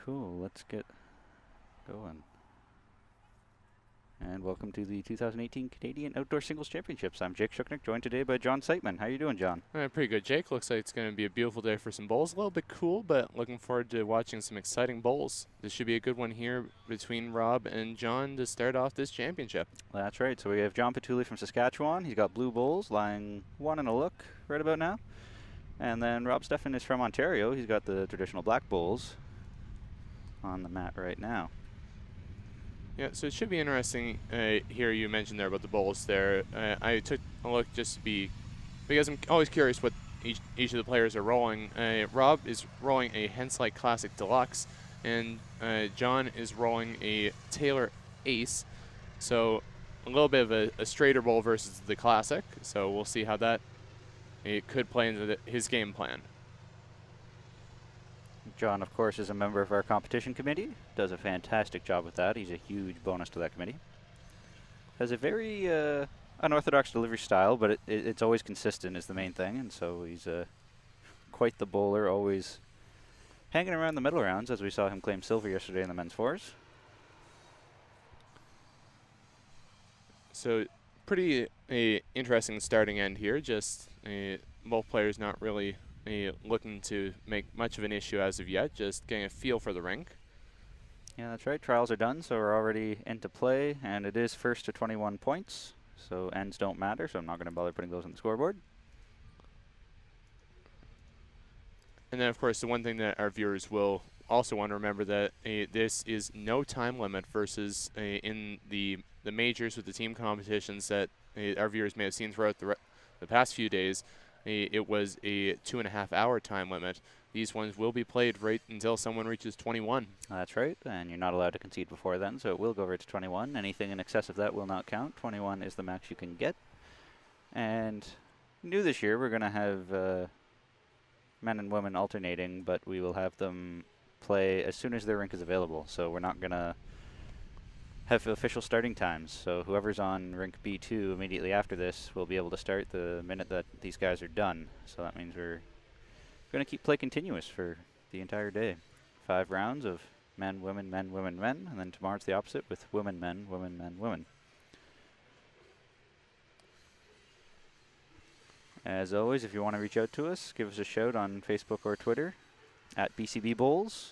Cool, let's get going. And welcome to the 2018 Canadian Outdoor Singles Championships. I'm Jake Shuknick, joined today by John Seitman. How you doing, John? Pretty good, Jake. Looks like it's going to be a beautiful day for some bowls. A little bit cool, but looking forward to watching some exciting bowls. This should be a good one here between Rob and John to start off this championship. That's right. So we have John Pituley from Saskatchewan. He's got blue bowls, lying 1 and a look right about now. And then Rob Steffen is from Ontario. He's got the traditional black bowls on the mat right now. Yeah, so it should be interesting here. You mentioned there about the bowls there. I took a look just to be, because I'm always curious what each of the players are rolling. Rob is rolling a Hensley Classic Deluxe, and John is rolling a Taylor Ace. So a little bit of a straighter bowl versus the Classic. So we'll see how that it could play into his game plan. John, of course, is a member of our competition committee. Does a fantastic job with that. He's a huge bonus to that committee. Has a very unorthodox delivery style, but it's always consistent is the main thing. And so he's quite the bowler, always hanging around the middle rounds, as we saw him claim silver yesterday in the men's fours. So pretty interesting starting end here. Just both players not really looking to make much of an issue as of yet, just getting a feel for the rink. Yeah, that's right. Trials are done, so we're already into play, and it is first to 21 points, so ends don't matter, so I'm not going to bother putting those on the scoreboard. And then, of course, the one thing that our viewers will also want to remember that this is no time limit versus in the majors with the team competitions that our viewers may have seen throughout the past few days. It was a 2.5-hour time limit. These ones will be played right until someone reaches 21. That's right, and you're not allowed to concede before then, so it will go right to 21. Anything in excess of that will not count. 21 is the max you can get. And new this year, we're going to have men and women alternating, but we will have them play as soon as their rink is available. So we're not going to have official starting times. So whoever's on rink B2 immediately after this will be able to start the minute that these guys are done. So that means we're going to keep play continuous for the entire day. 5 rounds of men, women, men, women, men, and then tomorrow's the opposite with women, men, women, men, women. As always, if you want to reach out to us, give us a shout on Facebook or Twitter at BCB Bowls.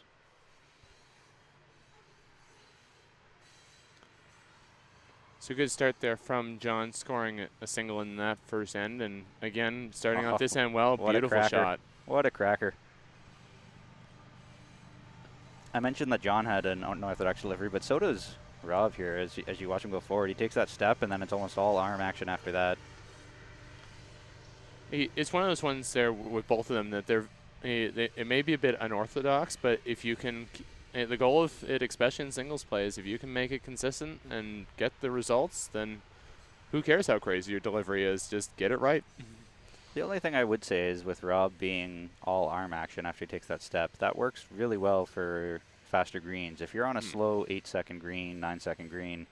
So good start there from John, scoring a single in that first end. And again, starting off this end well, beautiful shot. What a cracker. I mentioned that John had an unorthodox delivery, but so does Rob here as you watch him go forward. He takes that step, and then it's almost all arm action after that. It's one of those ones there with both of them that it may be a bit unorthodox, but if you can, the goal of it, especially in singles play, is if you can make it consistent and get the results, then who cares how crazy your delivery is? Just get it right. The only thing I would say is with Rob being all arm action after he takes that step, that works really well for faster greens. If you're on a slow 8-second green, 9-second green,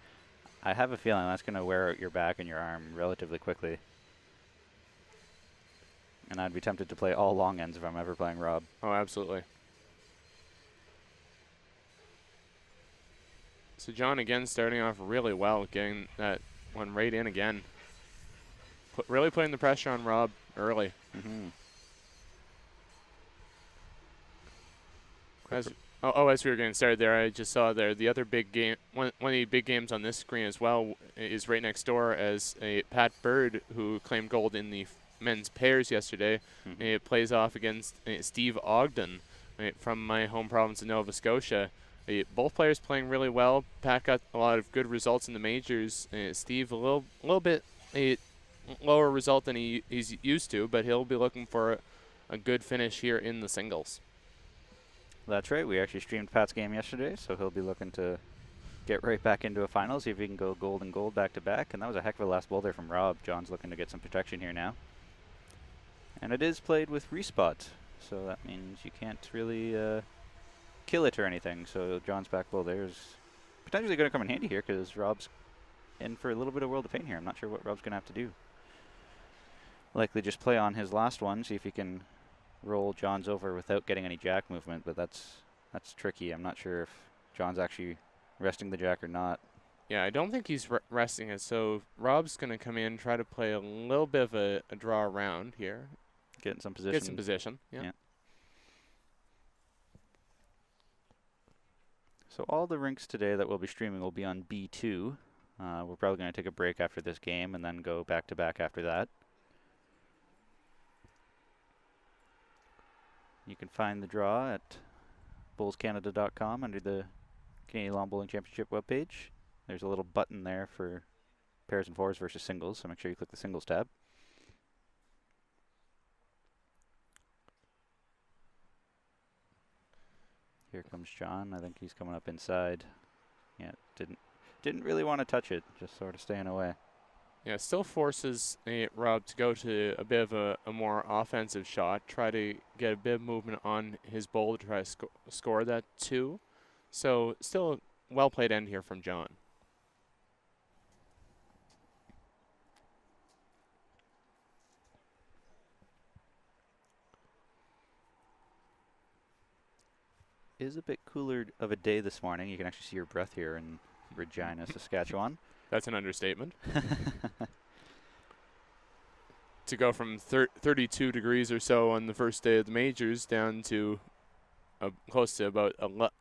I have a feeling that's going to wear out your back and your arm relatively quickly. And I'd be tempted to play all long ends if I'm ever playing Rob. Oh, absolutely. So John again starting off really well, getting that one right in again. Really putting the pressure on Rob early. As we were getting started there, I just saw there the other big game, one of the big games on this screen as well is right next door as Pat Bird, who claimed gold in the men's pairs yesterday. It plays off against Steve Ogden from my home province of Nova Scotia. Both players playing really well. Pat got a lot of good results in the majors. Steve a little bit lower result than he's used to, but he'll be looking for a good finish here in the singles. That's right. We actually streamed Pat's game yesterday, so he'll be looking to get right back into a final, see if he can go gold and gold back to back. And that was a heck of a last bowl there from Rob. John's looking to get some protection here now. And it is played with respot, so that means you can't really kill it or anything. So John's back bowl there is potentially going to come in handy here because Rob's in for a little bit of world of pain here. I'm not sure what Rob's going to have to do. Likely just play on his last one, see if he can roll John's over without getting any jack movement, but that's That's tricky. I'm not sure if John's actually resting the jack or not. Yeah, I don't think he's resting it. So Rob's going to come in, try to play a little bit of a draw around here. Get in some position. Get some position, yeah. So all the rinks today that we'll be streaming will be on B2. We're probably going to take a break after this game and then go back to back after that. You can find the draw at bowlscanada.com under the Canadian Lawn Bowling Championship webpage. There's a little button there for pairs and fours versus singles, so make sure you click the singles tab. Here comes John. I think he's coming up inside. Yeah, didn't really want to touch it, just sort of staying away. Yeah, still forces Rob to go to a bit of a more offensive shot, try to get a bit of movement on his bowl to try to score that 2. So still a well-played end here from John. Is a bit cooler of a day this morning. You can actually see your breath here in Regina, Saskatchewan. That's an understatement. To go from 32 degrees or so on the first day of the majors down to close to about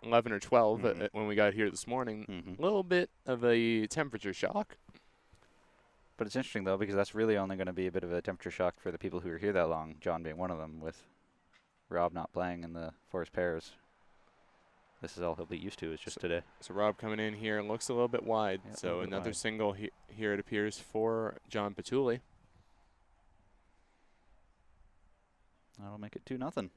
11 or 12 when we got here this morning. A little bit of a temperature shock. But it's interesting, though, because that's really only going to be a bit of a temperature shock for the people who are here that long, John being one of them, with Rob not playing in the forest pairs. This is all he'll be used to, is just today. So Rob coming in here looks a little bit wide. Yep, so another single here it appears for John Pituley. That'll make it 2-0.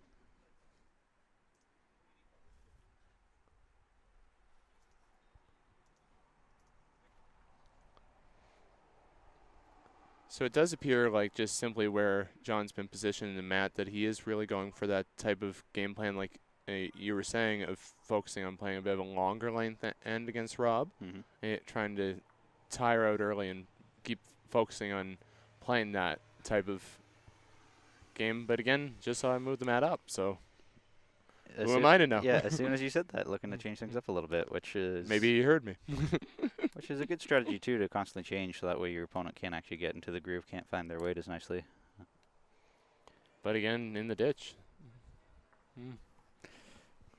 So it does appear like just simply where John's been positioned in the mat that he is really going for that type of game plan, like you were saying, of focusing on playing a bit of a longer length end against Rob, trying to tire out early and keep focusing on playing that type of game. But again, just saw him move the mat up, so who am I to know? Yeah, as soon as you said that, looking to change things up a little bit, which is... Maybe he heard me. Which is a good strategy, too, to constantly change, so that way your opponent can't actually get into the groove, can't find their weight as nicely. But again, in the ditch.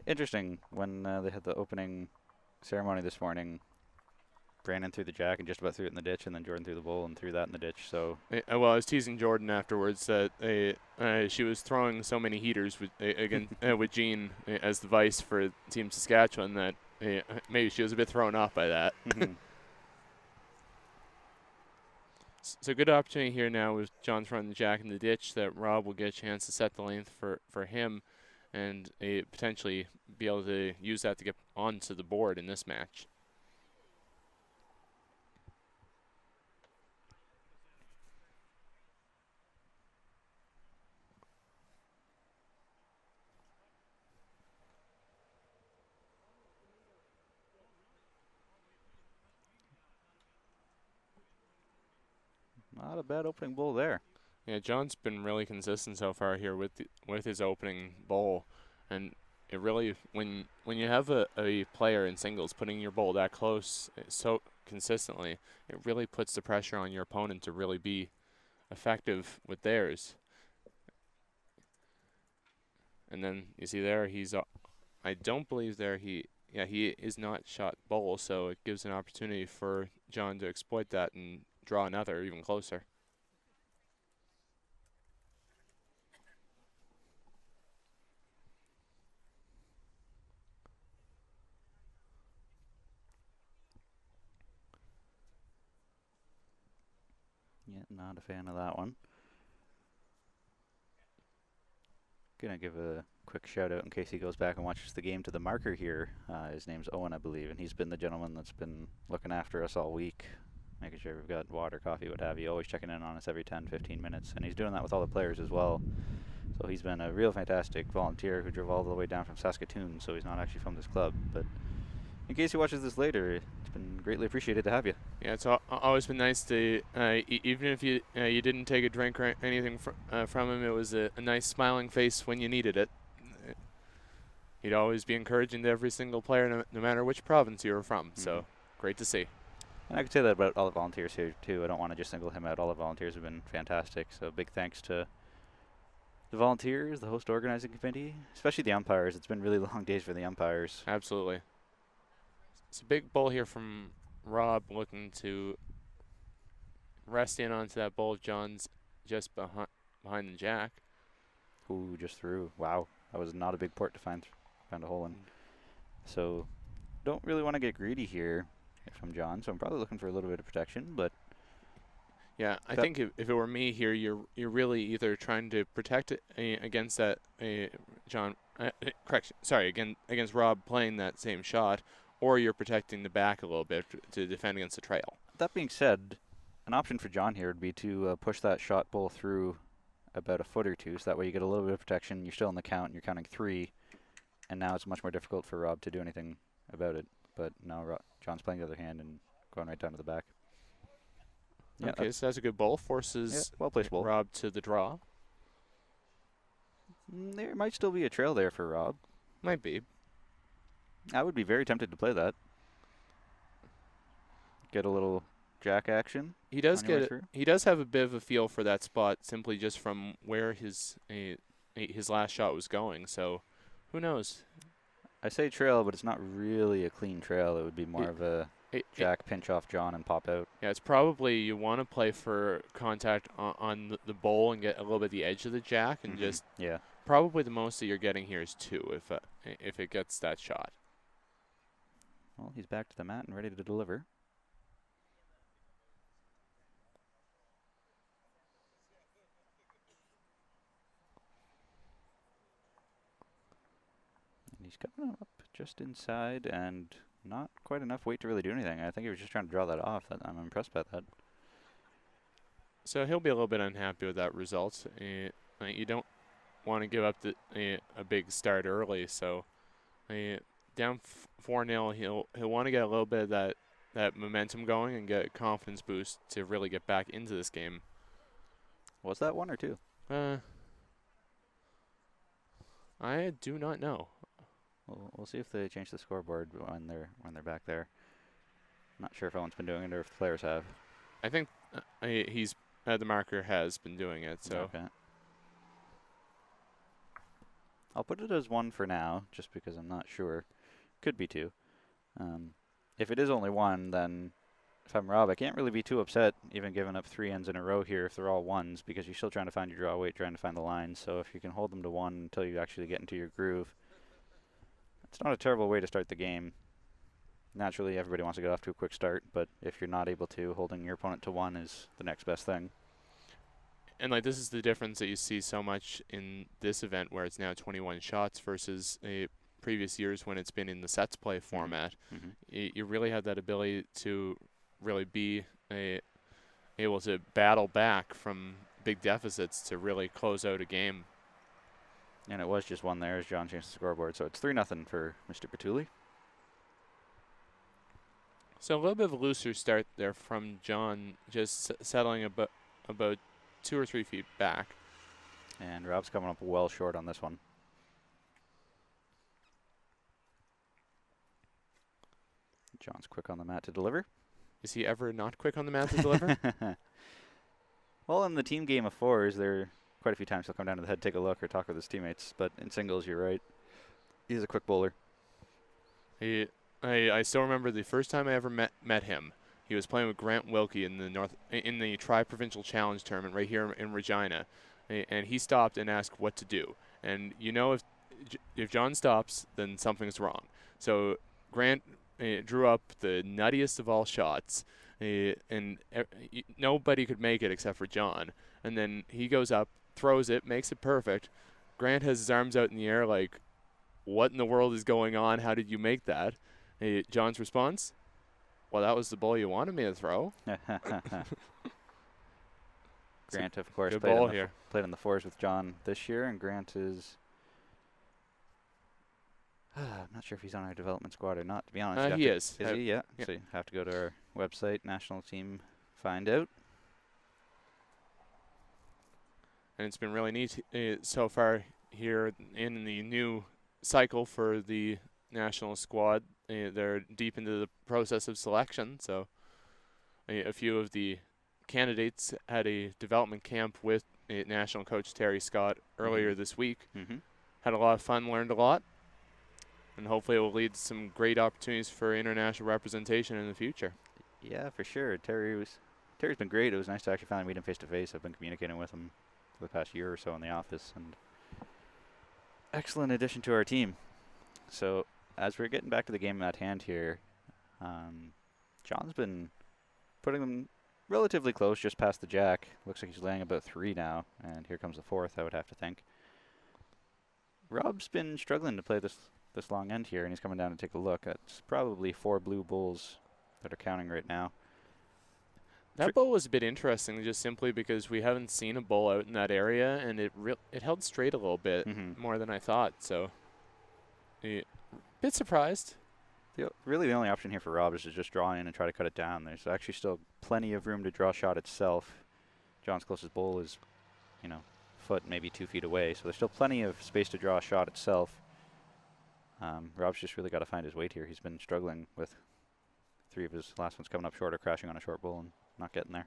Interesting, when they had the opening ceremony this morning, Brandon threw the jack and just about threw it in the ditch, and then Jordan threw the bowl and threw that in the ditch. So well, I was teasing Jordan afterwards that she was throwing so many heaters with with Jean as the vice for Team Saskatchewan that maybe she was a bit thrown off by that. So good opportunity here now with John throwing the jack in the ditch that Rob will get a chance to set the length for him and potentially be able to use that to get onto the board in this match. Not a bad opening bowl there. Yeah, John's been really consistent so far here with his opening bowl, and it really when you have a player in singles putting your bowl that close so consistently, it really puts the pressure on your opponent to really be effective with theirs. And then you see there I don't believe there he is not shot bowl, so it gives an opportunity for John to exploit that and draw another even closer. Yeah, not a fan of that one. Gonna give a quick shout out in case he goes back and watches the game to the marker here. His name's Owen, I believe, and he's been the gentleman that's been looking after us all week, making sure we've got water, coffee, what have you, always checking in on us every 10-15 minutes, and he's doing that with all the players as well. So he's been a real fantastic volunteer who drove all the way down from Saskatoon, so he's not actually from this club, but in case he watches this later, it's been greatly appreciated to have you. Yeah, it's always been nice to, even if you didn't take a drink or anything from him, it was a nice smiling face when you needed it. he'd always be encouraging to every single player, no matter which province you were from. So great to see. And I could say that about all the volunteers here too. I don't want to just single him out. All the volunteers have been fantastic. So big thanks to the volunteers, the host organizing committee, especially the umpires. It's been really long days for the umpires. Absolutely. It's a big bowl here from Rob, looking to rest in onto that bowl. John's just behind the jack. Ooh, just through. Wow, that was not a big port to find a hole in. So don't really want to get greedy here if I'm John. So I'm probably looking for a little bit of protection, but yeah, I think if it were me here, you're really either trying to protect against that John. Correction. Sorry, against Rob playing that same shot, or you're protecting the back a little bit to defend against the trail. That being said, an option for John here would be to push that shot bowl through about a foot or two, so that way you get a little bit of protection. You're still in the count, and you're counting 3, and now it's much more difficult for Rob to do anything about it. But now John's playing the other hand and going right down to the back. Yeah, okay, so that's a good bowl. Forces well-placed bowl. Rob to the draw. There might still be a trail there for Rob. Might be. I would be very tempted to play that. Get a little jack action. He does he does have a bit of a feel for that spot simply just from where his last shot was going. So, who knows? I say trail, but it's not really a clean trail. It would be more of a jack pinch off John and pop out. Yeah, it's probably you want to play for contact on the bowl and get a little bit of the edge of the jack and just probably the most that you're getting here is 2 if it gets that shot. Well, he's back to the mat and ready to deliver. And he's coming up just inside and not quite enough weight to really do anything. I think he was just trying to draw that off. I'm impressed by that. So he'll be a little bit unhappy with that result. You don't want to give up a big start early. So down 4-0, he'll want to get a little bit of that momentum going and get a confidence boost to really get back into this game. Was that 1 or 2? I do not know. We'll see if they change the scoreboard when they're back there. Not sure if anyone's been doing it or if the players have. I think the marker has been doing it. So okay. I'll put it as 1 for now, just because I'm not sure. Could be 2. If it is only 1, then if I'm Rob, I can't really be too upset, even giving up 3 ends in a row here if they're all 1s, because you're still trying to find your draw weight, trying to find the lines. So if you can hold them to 1 until you actually get into your groove, it's not a terrible way to start the game. Naturally, everybody wants to get off to a quick start, but if you're not able to, holding your opponent to 1 is the next best thing. And this is the difference that you see so much in this event, where it's now 21 shots versus previous years when it's been in the sets play format. You really have that ability to really be able to battle back from big deficits to really close out a game. And it was just 1 there as John changed the scoreboard, so it's 3-0 for Mr. Pituley. So a little bit of a looser start there from John, just settling about 2 or 3 feet back. And Rob's coming up well short on this one. John's quick on the mat to deliver. Is he ever not quick on the mat to deliver? Well, in the team game of 4s, there quite a few times he'll come down to the head, take a look, or talk with his teammates. But in singles, you're right. He's a quick bowler. I still remember the first time I ever met him. He was playing with Grant Wilkie in the Tri-Provincial Challenge tournament right here in Regina, and he stopped and asked what to do. And if John stops, then something's wrong. So Grant drew up the nuttiest of all shots, and nobody could make it except for John. And then he goes up, throws it, makes it perfect. Grant has his arms out in the air like, what in the world is going on? How did you make that? John's response, well, that was the ball you wanted me to throw. Grant, of course, played in the 4s with John this year, and Grant is... I'm not sure if he's on our development squad or not, to be honest. He is. Is he? Yeah. So you have to go to our website, national team, find out. And it's been really neat so far here in the new cycle for the national squad. They're deep into the process of selection, so a few of the candidates had a development camp with national coach Terry Scott earlier this week. Had a lot of fun, learned a lot, and hopefully it will lead to some great opportunities for international representation in the future. Yeah, for sure. Terry's been great. It was nice to actually finally meet him face to face. I've been communicating with him for the past year or so in the office, and excellent addition to our team. So as we're getting back to the game at hand here, John's been putting them relatively close, just past the jack. Looks like he's laying about 3 now, and here comes the 4th, I would have to think. Rob's been struggling to play this long end here, and he's coming down to take a look. It's probably 4 blue bulls that are counting right now. That bull was a bit interesting, just simply because we haven't seen a bull out in that area, and it held straight a little bit more than I thought. So, a bit surprised. Really, the only option here for Rob is to just draw in and try to cut it down. There's actually still plenty of room to draw shot itself. John's closest bull is, foot, maybe 2 feet away, so there's still plenty of space to draw a shot itself. Rob's just really got to find his weight here. He's been struggling with 3 of his last ones coming up short or crashing on a short bull and not getting there.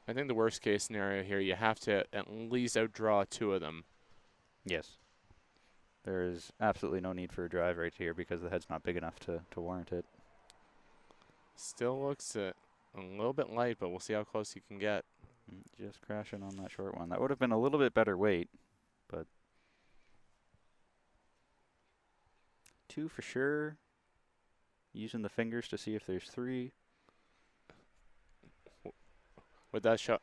I think the worst case scenario here, you have to at least outdraw 2 of them. Yes. There is absolutely no need for a drive right here because the head's not big enough to warrant it. Still looks a little bit light, but we'll see how close he can get. Just crashing on that short one. That would have been a little bit better weight, but 2 for sure. Using the fingers to see if there's 3. With that shot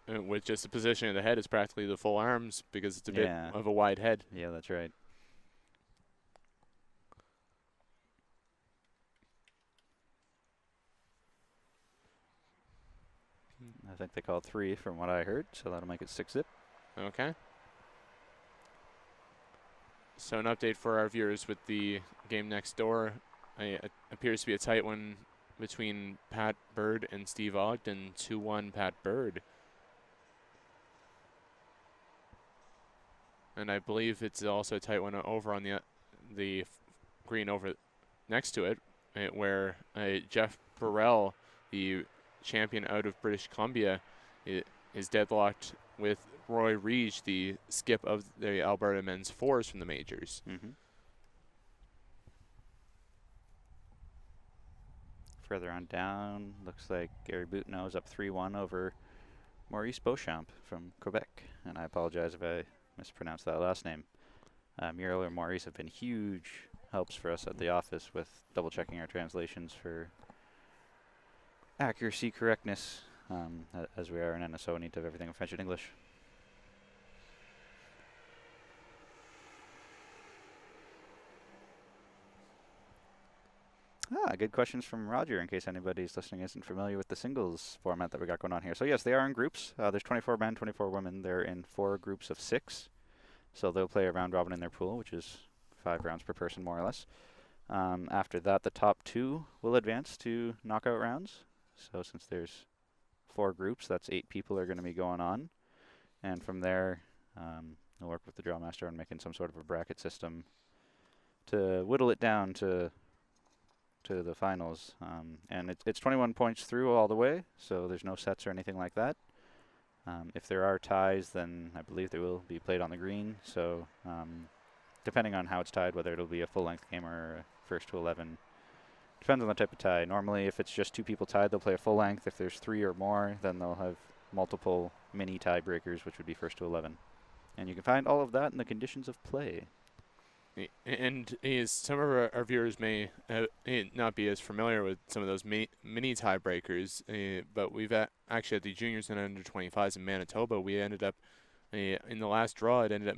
with just the position of the head, it's practically the full arms because it's a bit of a wide head. Yeah, that's right. I think they called 3 from what I heard, so that'll make it 6-zip. Okay. So an update for our viewers with the game next door. It appears to be a tight one between Pat Bird and Steve Ogden. 2-1 Pat Bird. And I believe it's also a tight one over on the green over next to it, where Jeff Burrell, the champion out of British Columbia, is deadlocked with Roy Reege, the skip of the Alberta men's 4s from the majors. Further on down, looks like Gary Boutneau is up 3-1 over Maurice Beauchamp from Quebec. And I apologize if I mispronounced that last name. Muriel or Maurice have been huge helps for us at the office with double-checking our translations for accuracy, correctness, as we are in NSO, need to have everything in French and English. Good questions from Roger, in case anybody's listening isn't familiar with the singles format that we got going on here. So yes, they are in groups. There's 24 men, 24 women. They're in 4 groups of 6. So they'll play a round robin in their pool, which is 5 rounds per person, more or less. After that, the top 2 will advance to knockout rounds. So since there's 4 groups, that's 8 people are going to be going on. And from there, we'll work with the draw master on making some sort of a bracket system to whittle it down to the finals. And it's 21 points through all the way, so there's no sets or anything like that. If there are ties, then I believe they will be played on the green. So depending on how it's tied, whether it'll be a full-length game or a first to 11, depends on the type of tie. Normally, if it's just 2 people tied, they'll play a full length. If there's 3 or more, then they'll have multiple mini tiebreakers, which would be first to 11. And you can find all of that in the conditions of play. And some of our viewers may not be as familiar with some of those mini tiebreakers, but we've actually at the juniors and under 25s in Manitoba, we ended up in the last draw. It ended up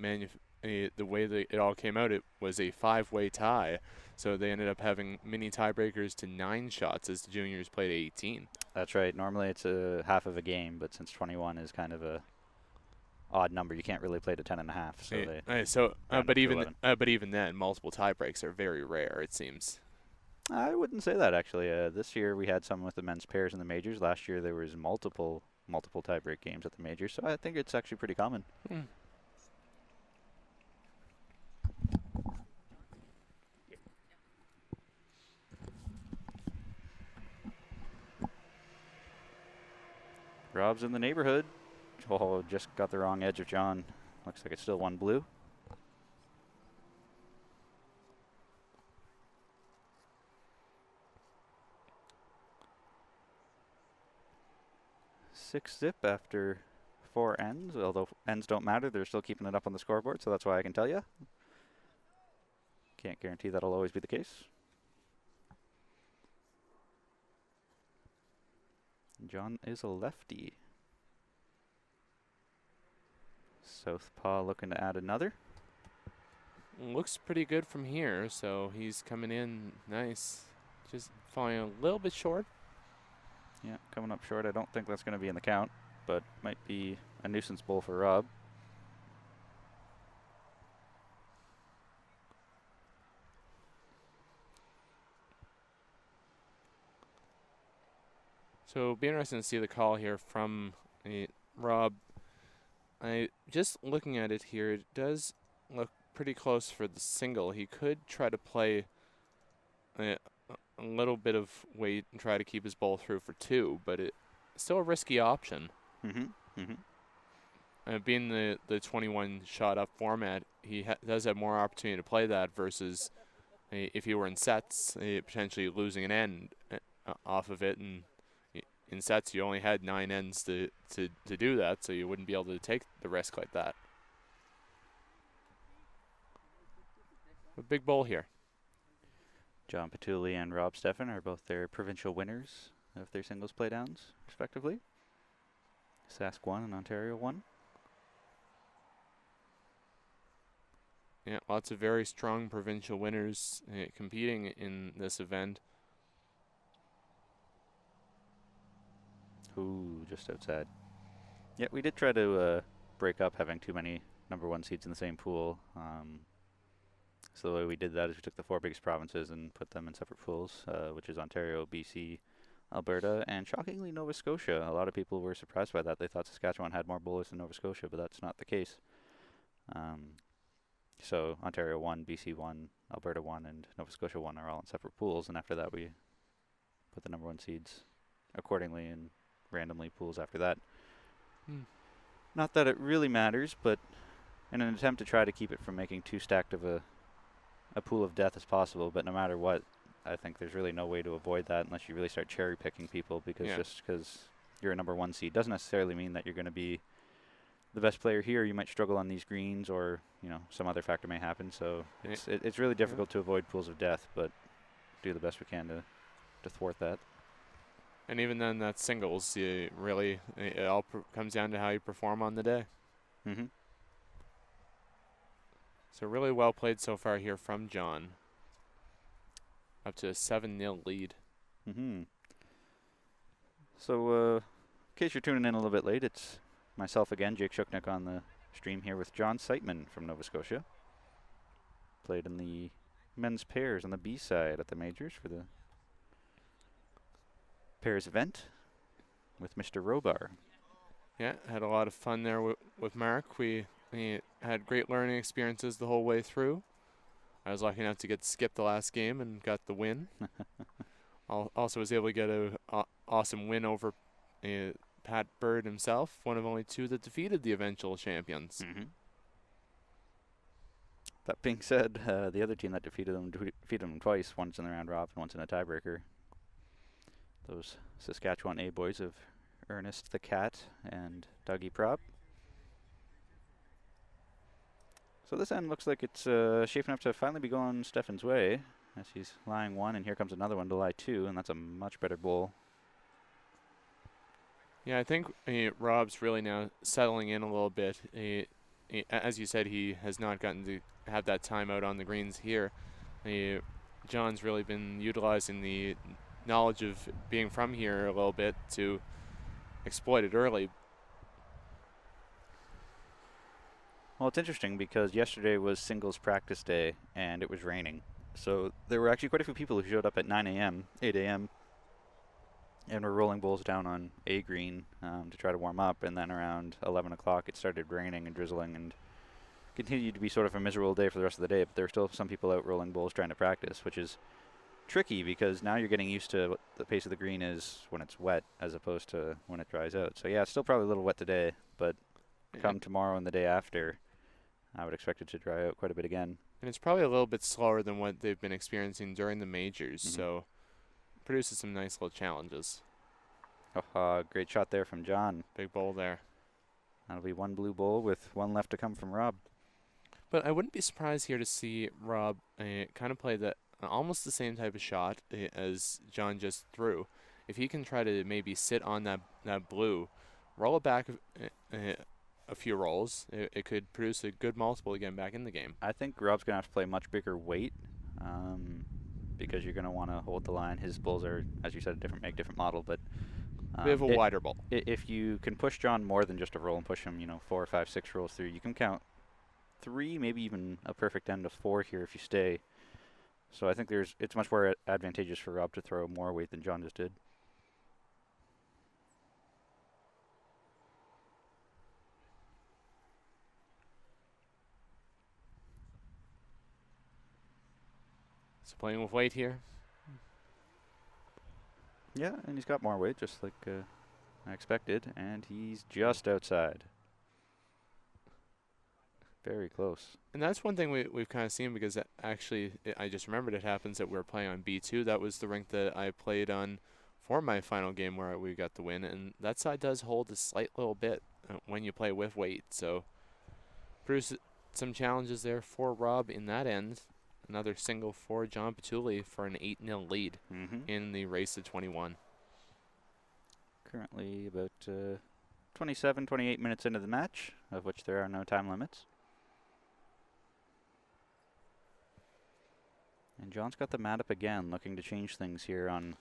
the way that it all came out, it was a 5-way tie. So they ended up having mini tiebreakers to 9 shots as the juniors played 18. That's right. Normally it's a half of a game, but since 21 is kind of a odd number, you can't really play to 10.5. So but even then, multiple tie breaks are very rare, it seems. I wouldn't say that actually. This year we had some with the men's pairs in the majors. Last year there was multiple tiebreak games at the majors, so I think it's actually pretty common. Rob's in the neighborhood. Oh, just got the wrong edge of John. Looks like it's still one blue. Six zip after 4 ends, although ends don't matter. They're still keeping it up on the scoreboard, so that's why I can tell you. Can't guarantee that'll always be the case. John is a lefty. Southpaw looking to add another. Looks pretty good from here, so he's coming in nice. Just falling a little bit short. Yeah, coming up short. I don't think that's going to be in the count, but might be a nuisance bowl for Rob. So it'll be interesting to see the call here from Rob. Just looking at it here, it does look pretty close for the single. He could try to play a little bit of weight and try to keep his ball through for 2, but it's still a risky option. Being the 21 shot up format, he does have more opportunity to play that versus if he were in sets, potentially losing an end off of it. And in sets, you only had 9 ends to do that, so you wouldn't be able to take the risk like that. A big bowl here. John Pituley and Rob Steffen are both their provincial winners of their singles playdowns, respectively. Sask 1 and Ontario 1. Yeah, lots of very strong provincial winners competing in this event. Ooh, just outside. Yeah, we did try to break up having too many #1 seeds in the same pool. So the way we did that is we took the 4 biggest provinces and put them in separate pools, which is Ontario, BC, Alberta, and shockingly Nova Scotia. A lot of people were surprised by that. They thought Saskatchewan had more bowlers than Nova Scotia, but that's not the case. So Ontario 1, BC 1, Alberta 1, and Nova Scotia 1 are all in separate pools, and after that we put the #1 seeds accordingly in randomly pools after that. Not that it really matters, but in an attempt to try to keep it from making too stacked of a pool of death as possible, but no matter what, I think there's really no way to avoid that unless you really start cherry picking people, because just because you're a #1 seed doesn't necessarily mean that you're going to be the best player here. You might struggle on these greens, or some other factor may happen. So it's really difficult to avoid pools of death, but do the best we can to thwart that. And even then, that singles, really, it all comes down to how you perform on the day. So really well played so far here from John. Up to a 7-0 lead. So in case you're tuning in a little bit late, it's myself again, Jake Shuknik, on the stream here with John Siteman from Nova Scotia. Played in the men's pairs on the B side at the majors for the pairs event with Mr. Robar. Yeah, had a lot of fun there with Mark. We had great learning experiences the whole way through. I was lucky enough to get to skip the last game and got the win. Also was able to get a awesome win over Pat Bird himself, one of only 2 that defeated the eventual champions. That being said, the other team that defeated them twice, once in the round robin, once in a tiebreaker. Those Saskatchewan A boys of Ernest the Cat and Dougie Prop. So this end looks like it's shaping up to finally be going Steffen's way, as he's lying 1, and here comes another one to lie 2, and that's a much better bowl. Yeah, I think Rob's really now settling in a little bit. As you said, he has not gotten to have that time out on the greens here. John's really been utilizing the knowledge of being from here a little bit to exploit it early. Well, it's interesting because yesterday was singles practice day and it was raining. So there were actually quite a few people who showed up at 9 a.m., 8 a.m., and were rolling bowls down on A green to try to warm up. And then around 11 o'clock it started raining and drizzling and continued to be sort of a miserable day for the rest of the day. But there were still some people out rolling bowls trying to practice, which is tricky because now you're getting used to what the pace of the green is when it's wet as opposed to when it dries out. So yeah, it's still probably a little wet today, but come tomorrow and the day after, I would expect it to dry out quite a bit again. And it's probably a little bit slower than what they've been experiencing during the majors, so produces some nice little challenges. Great shot there from John. Big bowl there. That'll be one blue bowl with one left to come from Rob. But I wouldn't be surprised here to see Rob kind of play almost the same type of shot as John just threw. If he can try to maybe sit on that blue, roll it back a few rolls, it could produce a good multiple again back in the game. I think Rob's going to have to play much bigger weight because you're going to want to hold the line. His bulls are, as you said, make different model, but we have a wider bowl. If you can push John more than just a roll and push him, 4 or 5, 6 rolls through, you can count 3, maybe even a perfect end of 4 here if you stay. So I think it's much more advantageous for Rob to throw more weight than John just did. So playing with weight here. Yeah, and he's got more weight, just like I expected, and he's just outside. Very close. And that's one thing we've kind of seen, because actually, I just remembered it happens that we're playing on B2. That was the rink that I played on for my final game where we got the win, and that side does hold a slight little bit when you play with weight. So produce some challenges there for Rob in that end. Another single for John Pituley for an 8-0 lead in the race to 21. Currently about 27, 28 minutes into the match, of which there are no time limits. And John's got the mat up again, looking to change things here on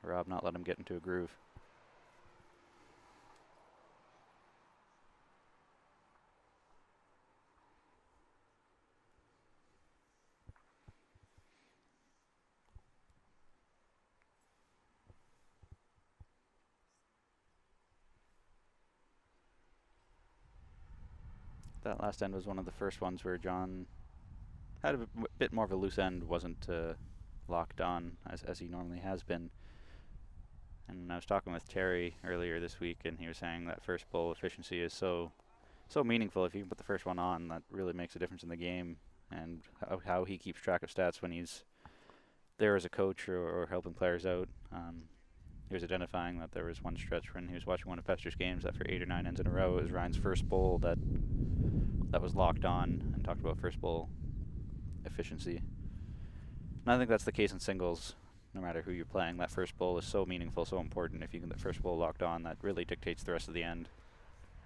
Rob, not let him get into a groove. That last end was one of the first ones where John had a bit more of a loose end, wasn't locked on as he normally has been. And I was talking with Terry earlier this week, and he was saying that first bowl efficiency is so meaningful. If you can put the first one on, that really makes a difference in the game, and how he keeps track of stats when he's there as a coach or helping players out. He was identifying that there was one stretch when he was watching one of Pester's games that for 8 or 9 ends in a row, it was Ryan's first bowl that was locked on, and talked about first bowl efficiency. And I think that's the case in singles. No matter who you're playing, that first bowl is so meaningful, so important. If you can get the first bowl locked on, that really dictates the rest of the end.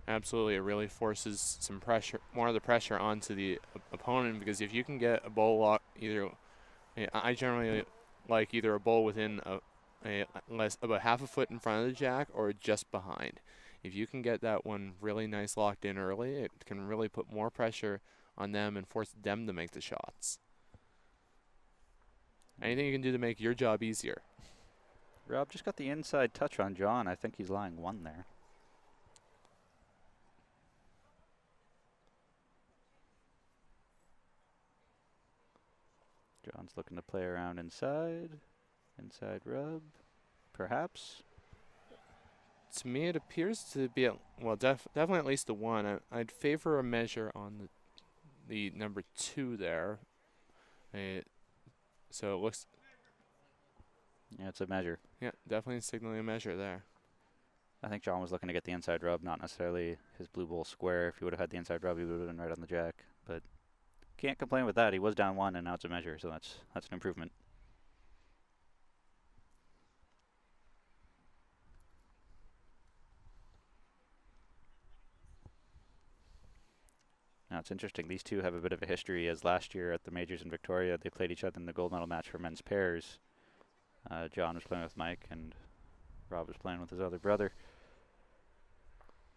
Absolutely, it really forces some pressure, more of the pressure onto the opponent, because if you can get a bowl lock, I generally like either a bowl within about half a foot in front of the jack or just behind. If you can get that one really nice locked in early, it can really put more pressure on them and force them to make the shots. Anything you can do to make your job easier. Rob just got the inside touch on John. I think he's lying 1 there. John's looking to play around inside. Inside rub, perhaps. To me, it appears to be, definitely at least a 1. I'd favor a measure on the number 2 there. So it looks... Yeah, it's a measure. Yeah, definitely signaling a measure there. I think John was looking to get the inside rub, not necessarily his blue bowl square. If he would have had the inside rub, he would have been right on the jack. But can't complain with that. He was down 1, and now it's a measure, so that's an improvement. Now, it's interesting. These two have a bit of a history, as last year at the majors in Victoria, they played each other in the gold medal match for men's pairs. John was playing with Mike, and Rob was playing with his other brother.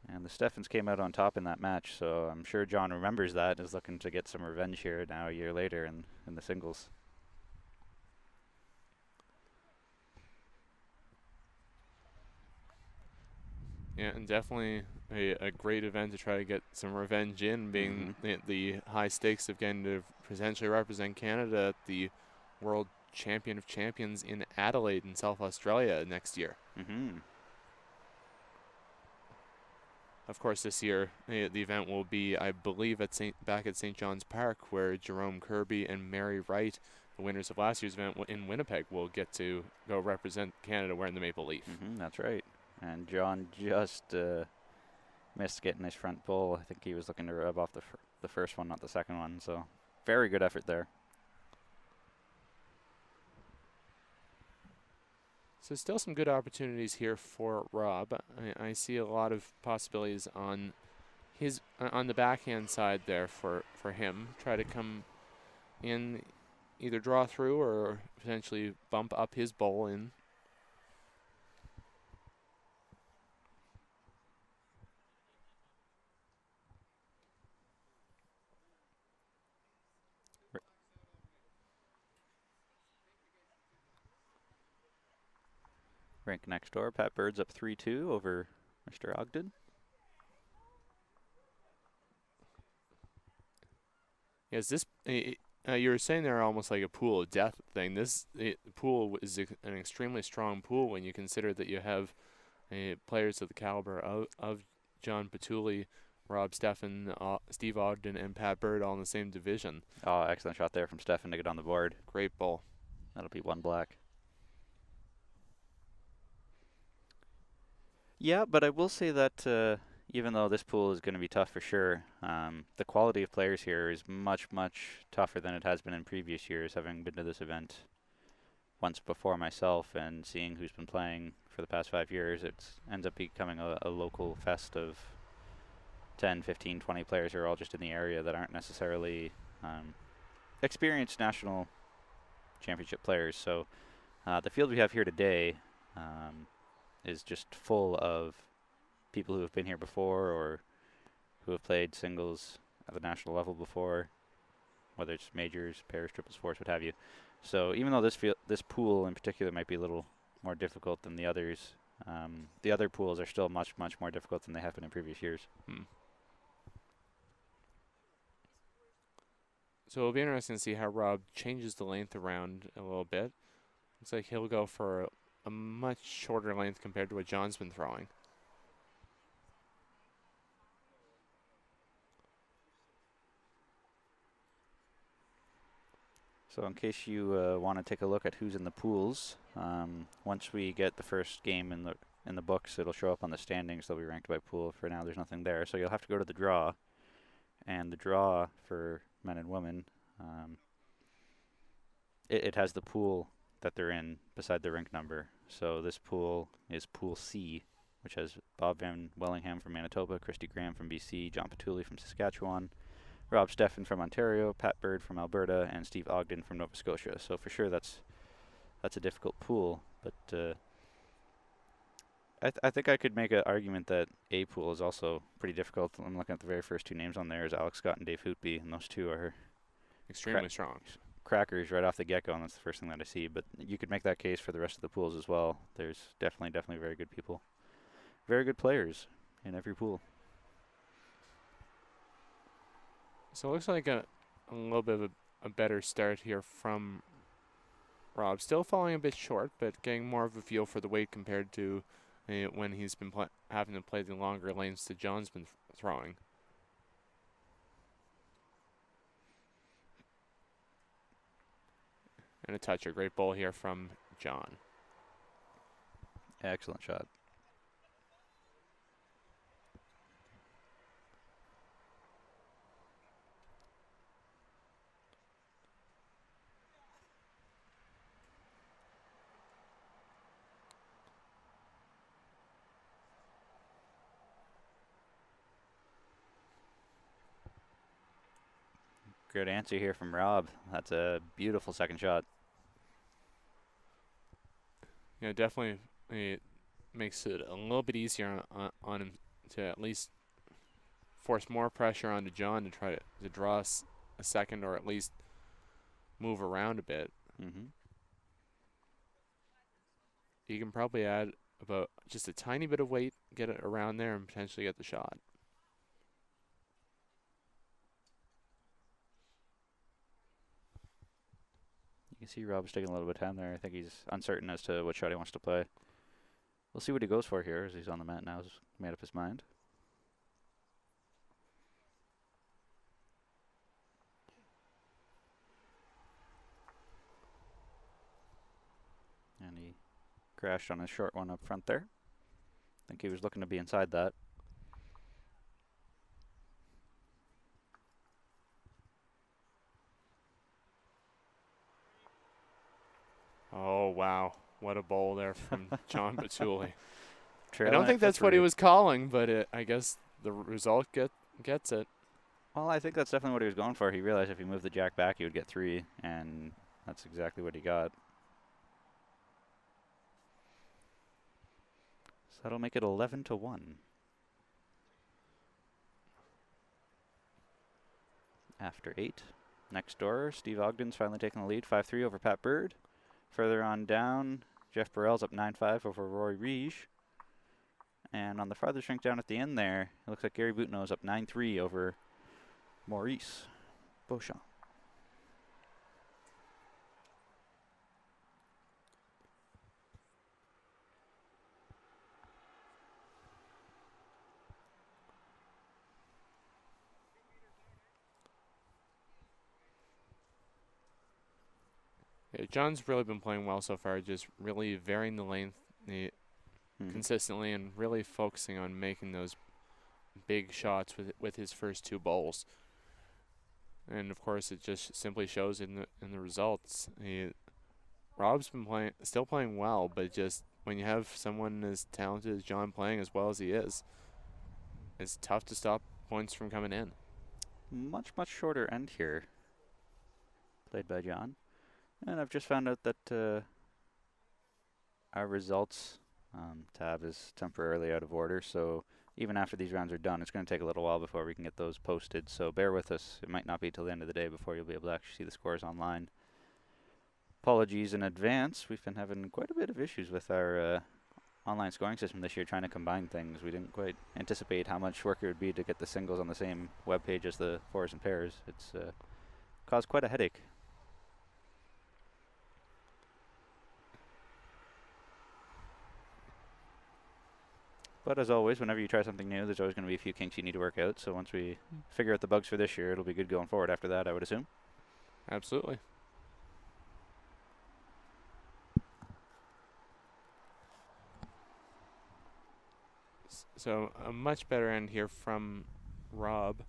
And the Steffens came out on top in that match, so I'm sure John remembers that and is looking to get some revenge here now a year later in the singles. Yeah, and definitely a great event to try to get some revenge in, being the high stakes of getting to potentially represent Canada at the World champion of champions in Adelaide in South Australia next year. Of course, this year the event will be, I believe, back at St. John's Park, where Jerome Kirby and Mary Wright, the winners of last year's event in Winnipeg, will get to go represent Canada wearing the maple leaf. That's right. And John just missed getting his front pole. I think he was looking to rub off the first one, not the second one. So very good effort there. So still some good opportunities here for Rob. I see a lot of possibilities on his on the backhand side there for him. Try to come in, either draw through or potentially bump up his bowl in. Rink next door, Pat Bird's up 3-2 over Mr. Ogden. Yes, this you were saying there almost like a pool of death thing. The pool is an extremely strong pool when you consider that you have players of the caliber of John Pituley, Rob Steffen, Steve Ogden, and Pat Bird all in the same division. Oh, excellent shot there from Steffen to get on the board. Great ball. That'll be one black. Yeah, but I will say that even though this pool is going to be tough for sure, the quality of players here is much, much tougher than it has been in previous years, having been to this event once before myself and seeing who's been playing for the past 5 years. It ends up becoming a local fest of 10, 15, 20 players who are all just in the area that aren't necessarily experienced national championship players. So the field we have here today is just full of people who have been here before or who have played singles at the national level before, whether it's majors, pairs, triples, fours, what have you. So even though this pool in particular might be a little more difficult than the others, the other pools are still much, much more difficult than they have been in previous years. So it'll be interesting to see how Rob changes the length around a little bit. Looks like he'll go for a much shorter length compared to what John's been throwing. So in case you want to take a look at who's in the pools, once we get the first game in the books, it'll show up on the standings. They'll be ranked by pool. For now, there's nothing there. So you'll have to go to the draw. And the draw for men and women, it has the pool that they're in beside the rink number. So this pool is Pool C, which has Bob Van Wellingham from Manitoba, Christy Graham from BC, John Pituley from Saskatchewan, Rob Steffen from Ontario, Pat Bird from Alberta, and Steve Ogden from Nova Scotia. So for sure that's a difficult pool, but I think I could make an argument that A pool is also pretty difficult. I'm looking at the very first two names on there is Alex Scott and Dave Hootby, and those two are extremely strong. Crackers right off the get-go, and that's the first thing that I see. But you could make that case for the rest of the pools as well. There's definitely very good people. Very good players in every pool. So it looks like a little bit of a better start here from Rob. Still falling a bit short, but getting more of a feel for the weight compared to when he's been having to play the longer lanes that John's been throwing. And a touch, a great ball here from John. Excellent shot. Good answer here from Rob. That's a beautiful second shot. Yeah, definitely it makes it a little bit easier on him to at least force more pressure onto John to try to draw a second or at least move around a bit. You can probably add about just a tiny bit of weight, get it around there, and potentially get the shot. You You can see Rob's taking a little bit of time there. I think he's uncertain as to what shot he wants to play. We'll see what he goes for here as he's on the mat now. He's made up his mind. And he crashed on his short one up front there. I think he was looking to be inside that. Oh, wow. What a bowl there from John Pituley. I Trailing don't it think for that's what he 3. was calling, but I guess the result gets it. Well, I think that's definitely what he was going for. He realized if he moved the jack back, he would get 3, and that's exactly what he got. So that'll make it 11-1. After 8. Next door, Steve Ogden's finally taking the lead, 5-3 over Pat Bird. Further on down, Jeff Burrell's up 9-5 over Roy Riege. And on the farther shrink down at the end there, it looks like Gary Boutneau's up 9-3 over Maurice Beauchamp. Yeah, John's really been playing well so far, just really varying the length consistently and really focusing on making those big shots with his first 2 bowls. And of course, it just simply shows in the results. Rob's been still playing well, but just when you have someone as talented as John playing as well as he is, it's tough to stop points from coming in. Much shorter end here, played by John. And I've just found out that our results tab is temporarily out of order, so even after these rounds are done, it's going to take a little while before we can get those posted, so bear with us. It might not be till the end of the day before you'll be able to actually see the scores online. Apologies in advance. We've been having quite a bit of issues with our online scoring system this year, trying to combine things. We didn't quite anticipate how much work it would be to get the singles on the same web page as the fours and pairs. It's caused quite a headache. But as always, whenever you try something new, there's always going to be a few kinks you need to work out. So once we figure out the bugs for this year, it'll be good going forward after that, I would assume. Absolutely. So a much better end here from Rob.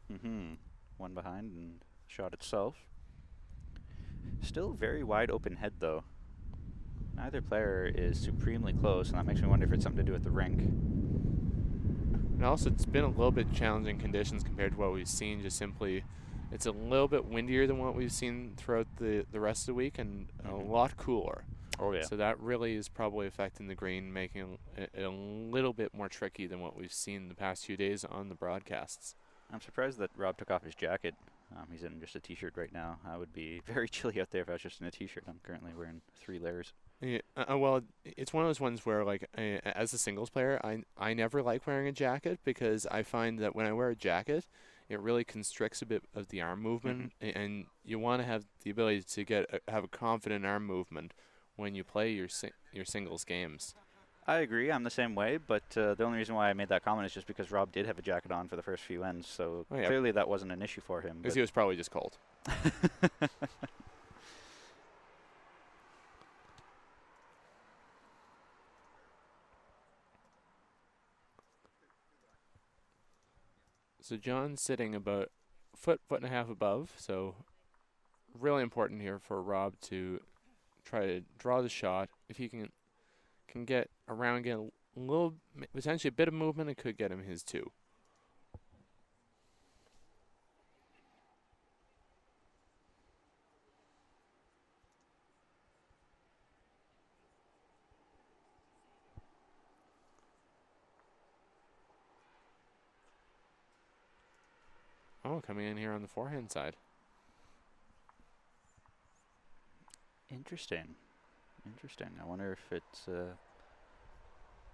One behind and shot itself. Still very wide open head, though. Neither player is supremely close, and that makes me wonder if it's something to do with the rink. And also, it's been a little bit challenging conditions compared to what we've seen. Just simply, it's a little bit windier than what we've seen throughout the rest of the week, and a lot cooler. Oh, yeah. So that really is probably affecting the green, making it a little bit more tricky than what we've seen the past few days on the broadcasts. I'm surprised that Rob took off his jacket. He's in just a t-shirt right now. I would be very chilly out there if I was just in a t-shirt. I'm currently wearing 3 layers. Yeah, well, it's one of those ones where, like, as a singles player, I never like wearing a jacket because I find that when I wear a jacket, it really constricts a bit of the arm movement, and you want to have the ability to have a confident arm movement when you play your singles games. I agree. I'm the same way, but the only reason why I made that comment is just because Rob did have a jacket on for the first few ends, so clearly that wasn't an issue for him. Because he was probably just cold. So John's sitting about foot and a half above, so really important here for Rob to try to draw the shot. If he can get around, get a little, potentially a bit of movement, it could get him his 2. Oh, coming in here on the forehand side. Interesting. I wonder if it's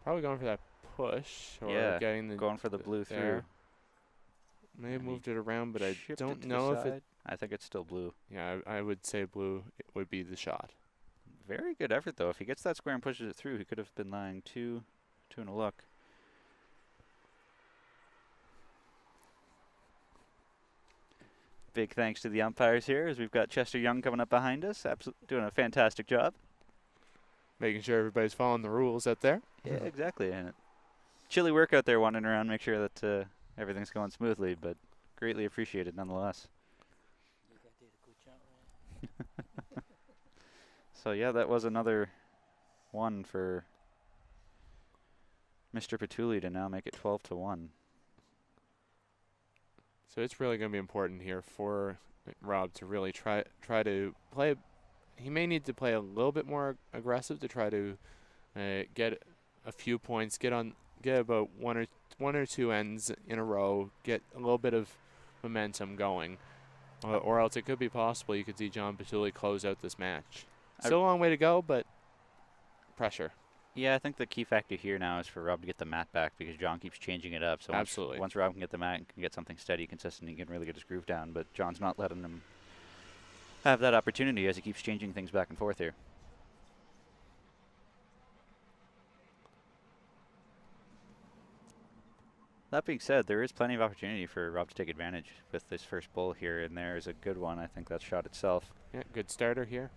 probably going for that push or getting going for the blue through. May have moved it around, but I don't know if it I think it's still blue. Yeah, I would say blue would be the shot. Very good effort, though. If he gets that square and pushes it through, he could have been lying two and a look. Big thanks to the umpires here, as we've got Chester Young coming up behind us, doing a fantastic job. Making sure everybody's following the rules out there. Yeah, exactly. And chilly work out there, wandering around, make sure that everything's going smoothly, but greatly appreciated nonetheless. So yeah, that was another one for Mr. Pituley to now make it 12-1. So it's really going to be important here for Rob to really try to play. He may need to play a little bit more aggressive to try to get a few points, get about one or two ends in a row, get a little bit of momentum going, or else it could be possible you could see John Pituley close out this match. Still a long way to go, but pressure. Yeah, I think the key factor here now is for Rob to get the mat back, because John keeps changing it up. So absolutely, once Rob can get the mat and can get something steady, consistent, he can really get his groove down. But John's not letting him have that opportunity as he keeps changing things back and forth here. That being said, there is plenty of opportunity for Rob to take advantage with this first bowl here, and there is a good one. I think that shot itself. Yeah, good starter here.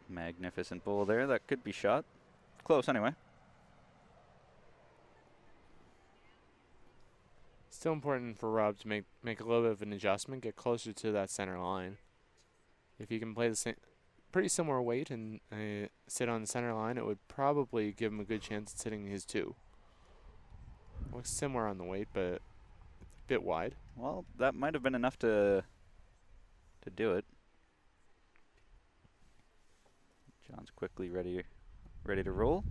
Magnificent bowl there. That could be shot. Close anyway. Still important for Rob to make a little bit of an adjustment, get closer to that center line. If he can play the same, pretty similar weight and sit on the center line, it would probably give him a good chance at sitting his 2. Looks similar on the weight, but a bit wide. Well, that might have been enough to do it. John's quickly ready to roll.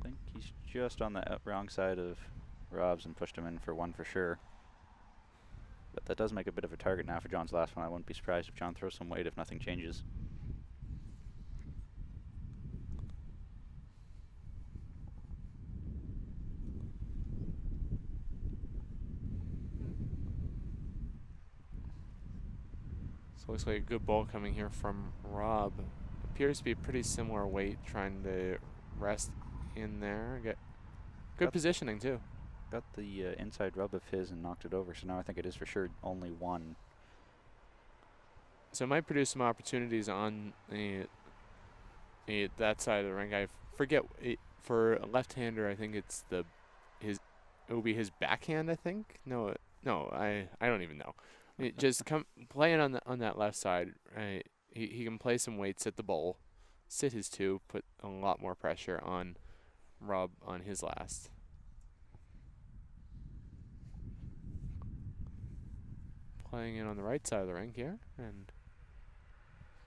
I think he's just on the wrong side of Rob's and pushed him in for one for sure. But that does make a bit of a target now for John's last one. I wouldn't be surprised if John throws some weight if nothing changes. So looks like a good ball coming here from Rob. Appears to be pretty similar weight, trying to rest in there. Get good positioning too. Got the inside rub of his and knocked it over, so now I think it is for sure only one. So it might produce some opportunities on that side of the ring. I forget, for a left-hander, I think it's it will be his backhand, I think. No, I don't even know. Just playing on that left side. He can play some weights at the bowl, sit his 2, put a lot more pressure on Rob on his last. Playing in on the right side of the ring here, and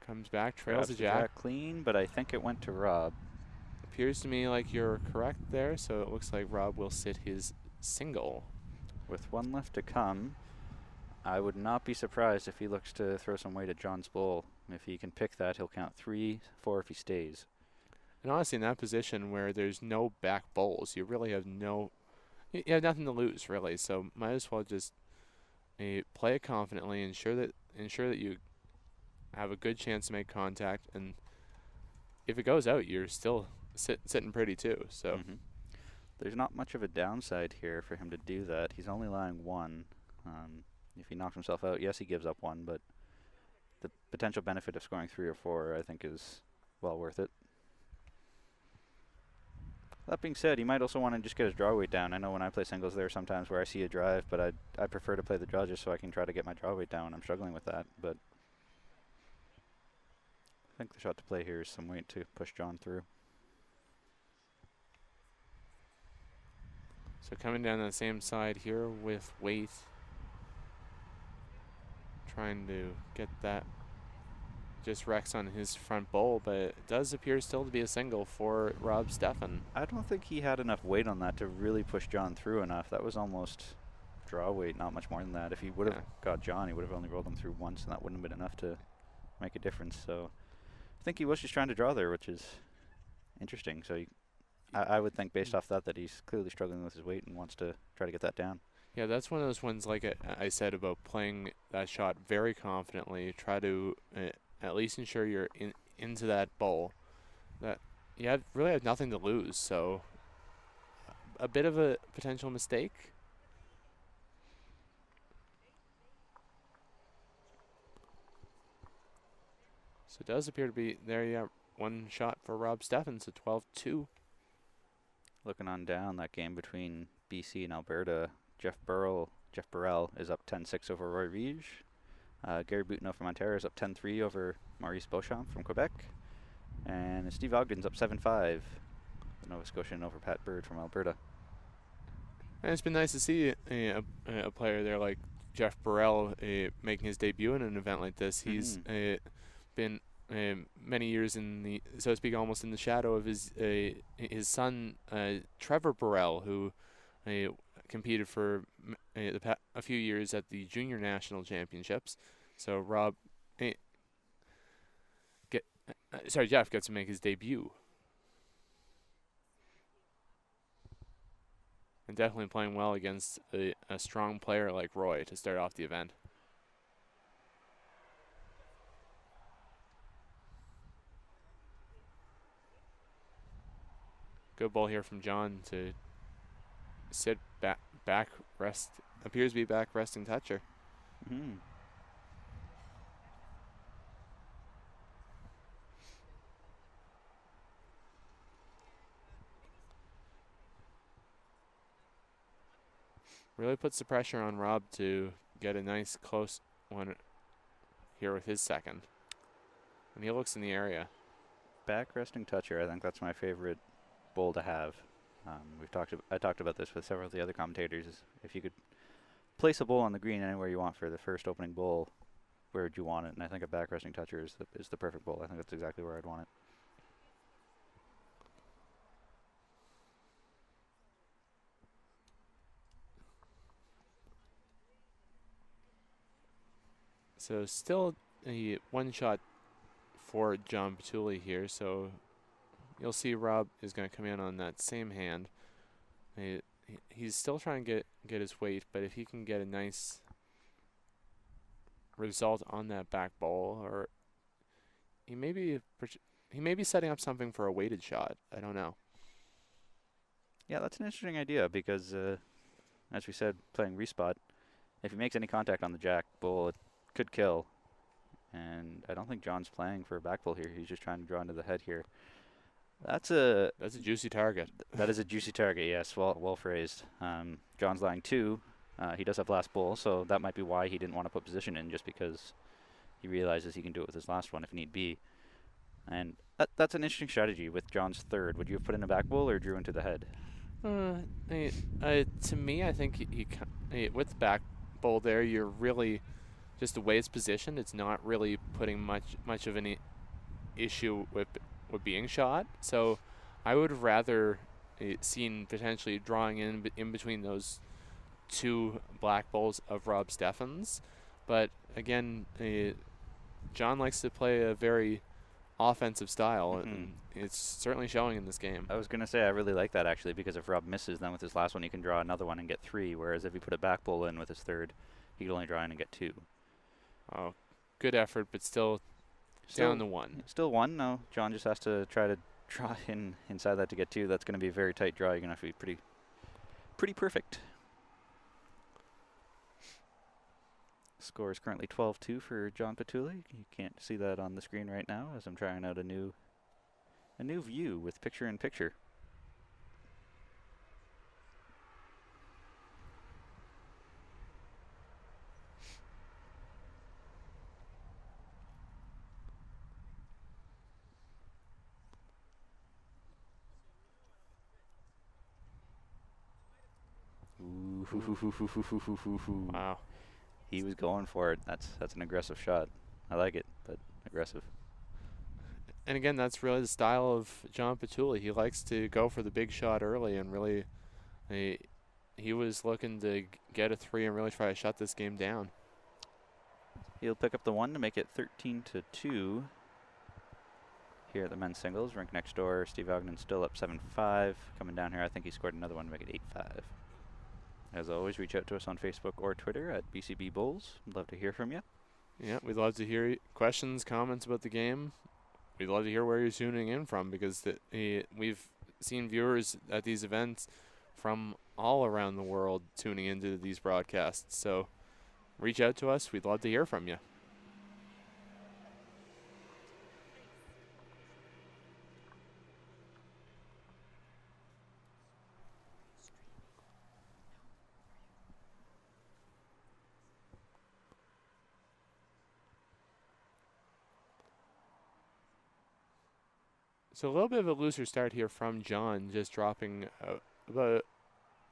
comes back, trails the jack. Clean, but I think it went to Rob. Appears to me like you're correct there, so it looks like Rob will sit his single. With one left to come, I would not be surprised if he looks to throw some weight at John's bowl. If he can pick that, he'll count 3, 4 if he stays. And honestly, in that position where there's no back bowls, you really have you have nothing to lose, really. So might as well just play it confidently, ensure that you have a good chance to make contact, and if it goes out, you're still sitting pretty too. So there's not much of a downside here for him to do that. He's only lying 1. If he knocks himself out, yes, he gives up 1, but the potential benefit of scoring 3 or 4, I think, is well worth it. That being said, he might also want to just get his draw weight down. I know when I play singles, there are sometimes where I see a drive, but I prefer to play the draw just so I can try to get my draw weight down. I'm struggling with that, but I think the shot to play here is some weight to push John through. So coming down the same side here with weight, trying to get that just wrecks on his front bowl, but it does appear still to be a single for Rob Steffen. I don't think he had enough weight on that to really push John through enough. That was almost draw weight, not much more than that. If he would have Yeah. got John, he would have only rolled him through once, and that wouldn't have been enough to make a difference. So I think he was just trying to draw there, which is interesting. So I would think based off that he's clearly struggling with his weight and wants to try to get that down. Yeah, that's one of those ones, like I said, about playing that shot very confidently. Try to at least ensure you're into that bowl. That you really have nothing to lose. So a bit of a potential mistake. So it does appear to be there. Yeah, one shot for Rob Steffen. So 12-2. Looking on down, that game between BC and Alberta, Jeff Burrell is up 10-6 over Roy Riege. Gary Boutneau from Ontario is up 10-3 over Maurice Beauchamp from Quebec. And Steve Ogden's up 7-5, the Nova Scotian over Pat Bird from Alberta. And it's been nice to see a player there like Jeff Burrell making his debut in an event like this. He's been many years in the, so to speak, almost in the shadow of his son Trevor Burrell, who competed for a few years at the Junior National Championships. So Rob, Jeff gets to make his debut. And definitely playing well against a strong player like Roy to start off the event. Good ball here from John to sit back rest. Appears to be back resting toucher. Mm-hmm. Really puts the pressure on Rob to get a nice close one here with his second. And he looks in the area. Back resting toucher, I think that's my favorite bowl to have. I talked about this with several of the other commentators. If you could place a bowl on the green anywhere you want for the first opening bowl, where would you want it? And I think a back resting toucher is the perfect bowl. I think that's exactly where I'd want it. So still a one shot for John Pituley here. So you'll see Rob is going to come in on that same hand. He's still trying to get his weight, but if he can get a nice result on that back bowl, or he may be setting up something for a weighted shot. I don't know. Yeah, that's an interesting idea because, as we said, playing respot, if he makes any contact on the jack bowl, it could kill. And I don't think John's playing for a back bowl here. He's just trying to draw into the head here. That's a juicy target. That is a juicy target, yes. Well phrased. John's lying 2. He does have last bowl, so that might be why he didn't want to put position in, just because he realizes he can do it with his last one if need be. And that's an interesting strategy with John's third. Would you have put in a back bowl or drew into the head? To me, I think he with the back bowl there, you're really just the way it's positioned. It's not really putting much of any issue with being shot. So I would have rather seen potentially drawing in between those two black bowls of Rob Steffen's. But again, John likes to play a very offensive style, and it's certainly showing in this game. I was going to say I really like that actually, because if Rob misses, then with his last one he can draw another one and get 3, whereas if he put a back bowl in with his third, he could only draw in and get 2. Oh, good effort, but still down to 1. Still 1. No, John just has to try to draw inside that to get 2. That's going to be a very tight draw. You're going to have to be pretty perfect. Score is currently 12-2 for John Pituley. You can't see that on the screen right now as I'm trying out a new view with picture-in-picture. Wow. He was going for it. That's an aggressive shot. I like it, but aggressive. And again, that's really the style of John Pituley. He likes to go for the big shot early and really he was looking to get a 3 and really try to shut this game down. He'll pick up the 1 to make it 13-2. Here at the men's singles, rink next door, Steve Ogden still up 7-5. Coming down here, I think he scored another one to make it 8-5. As always, reach out to us on Facebook or Twitter at BCB Bulls. We'd love to hear from you. Yeah, we'd love to hear questions, comments about the game. We'd love to hear where you're tuning in from, because we've seen viewers at these events from all around the world tuning into these broadcasts. So reach out to us. We'd love to hear from you. So a little bit of a looser start here from John, just dropping about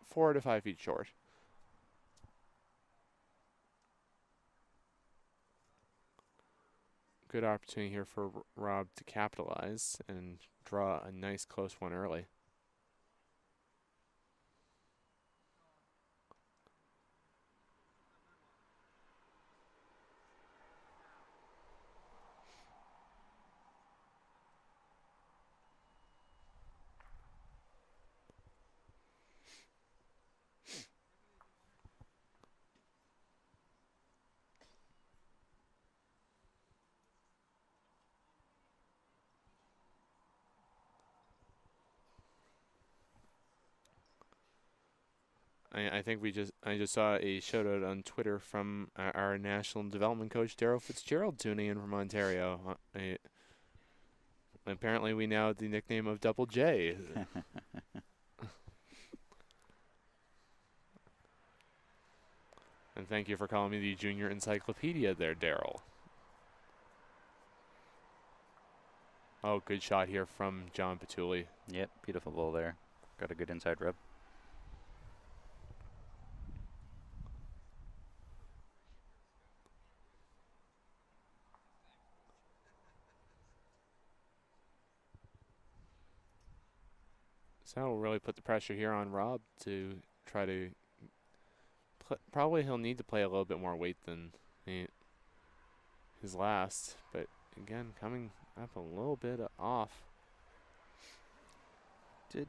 4 to 5 feet short. Good opportunity here for Rob to capitalize and draw a nice close one early. I think I just saw a shout out on Twitter from our national development coach Daryl Fitzgerald tuning in from Ontario. Apparently we now have the nickname of Double J. And thank you for calling me the junior encyclopedia there, Daryl. Oh, good shot here from John Pituley. Yep, beautiful ball there. Got a good inside rub. So we'll really put the pressure here on Rob to try to probably he'll need to play a little bit more weight than his last, but again, coming up a little bit off. I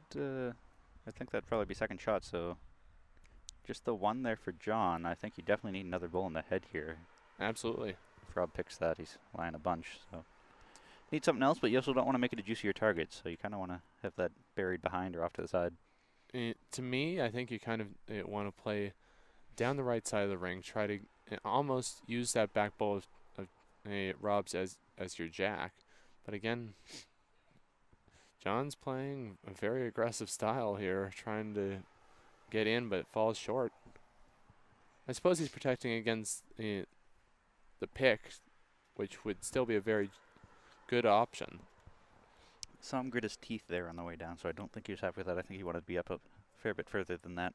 think that'd probably be second shot, so just the 1 there for John. I think you definitely need another bull in the head here. Absolutely. If Rob picks that, he's lying a bunch, so need something else, but you also don't want to make it a juicier target, so you kind of want to have that buried behind or off to the side. To me, I think you kind of want to play down the right side of the ring, try to almost use that back bowl of Rob's as your jack. But again, John's playing a very aggressive style here, trying to get in, but falls short. I suppose he's protecting against the pick, which would still be a very good option. Saw him grit his teeth there on the way down, so I don't think he was happy with that. I think he wanted to be up a fair bit further than that.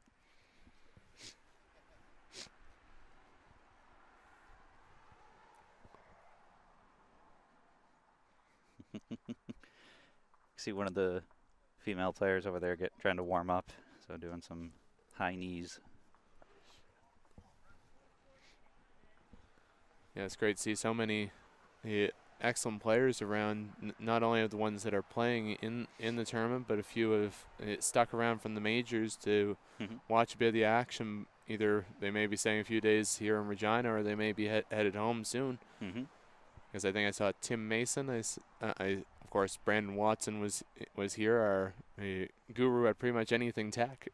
See one of the female players over there trying to warm up, so doing some high knees. Yeah, it's great to see so many excellent players around, not only of the ones that are playing in the tournament, but a few have stuck around from the majors to watch a bit of the action. Either they may be staying a few days here in Regina, or they may be headed home soon. Because I think I saw Tim Mason. Of course, Brandon Watson was here, our guru at pretty much anything tech.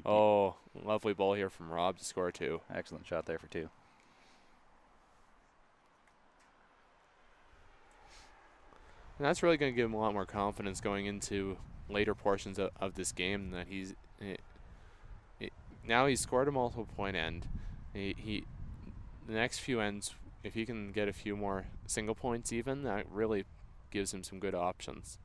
Oh, lovely ball here from Rob to score 2. Excellent shot there for 2. And that's really going to give him a lot more confidence going into later portions of this game. That now he's scored a multiple point end. The next few ends, if he can get a few more single points even, that really gives him some good options.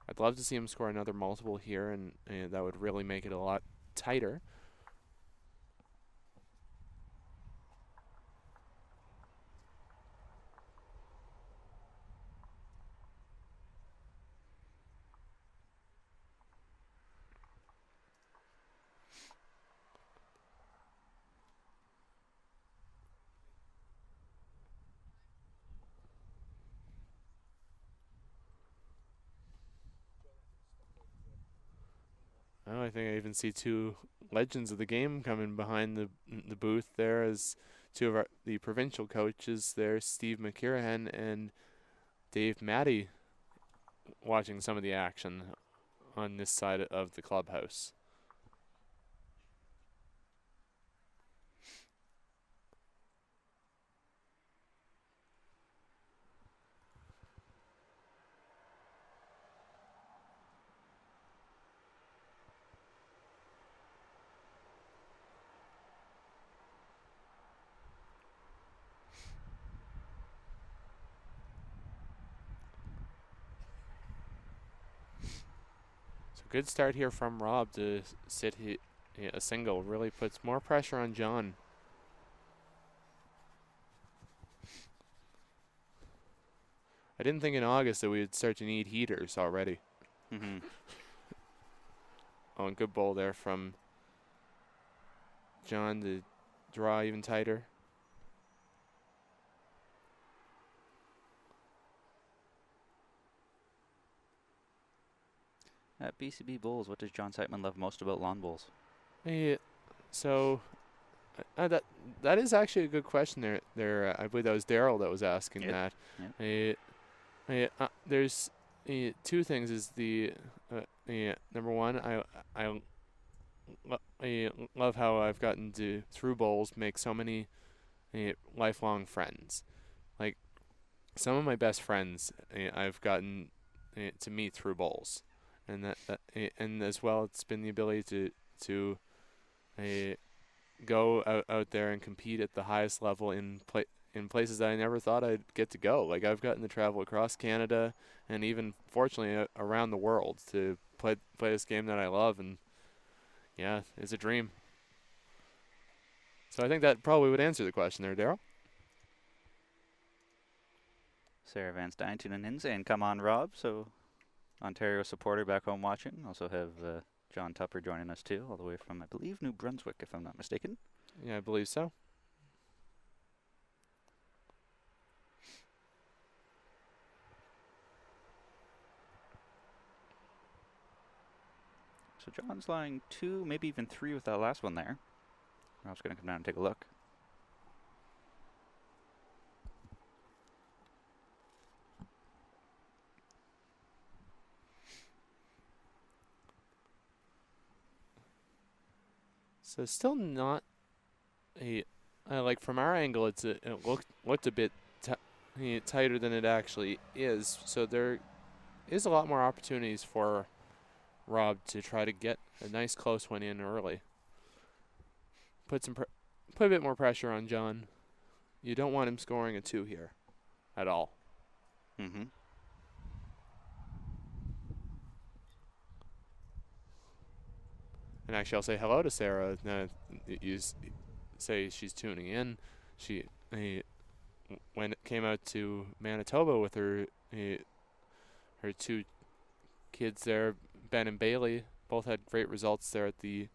I'd love to see him score another multiple here, and that would really make it a lot tighter. I think I even see two legends of the game coming behind the booth there as two of the provincial coaches there, Steve McKirahan and Dave Matty, watching some of the action on this side of the clubhouse. Good start here from Rob to sit a single. Really puts more pressure on John. I didn't think in August that we would start to need heaters already. Oh, and good ball there from John to draw even tighter. At BCB Bowls, what does John Seitman love most about lawn bowls? So that is actually a good question there. I believe that was Daryl that was asking that. There's two things. Is the number one, I love how I've gotten to, through bowls, make so many lifelong friends. Like some of my best friends I've gotten to meet through bowls. And and as well, it's been the ability to go out there and compete at the highest level in places that I never thought I'd get to go. Like I've gotten to travel across Canada and even fortunately around the world to play this game that I love, and yeah, it's a dream. So I think that probably would answer the question there, Daryl. Sarah Van Stein tuning in saying, "Come on, Rob." So Ontario supporter back home watching. Also have John Tupper joining us too, all the way from, I believe, New Brunswick, if I'm not mistaken. Yeah, I believe so. So John's lying 2, maybe even 3 with that last one there. Rob's going to come down and take a look. So still not like from our angle, it looked a bit tighter than it actually is. So there is a lot more opportunities for Rob to try to get a nice close one in early. Put a bit more pressure on John. You don't want him scoring a 2 here at all. And actually, I'll say hello to Sarah. You say she's tuning in. She when it came out to Manitoba with her 2 kids there, Ben and Bailey, both had great results there at the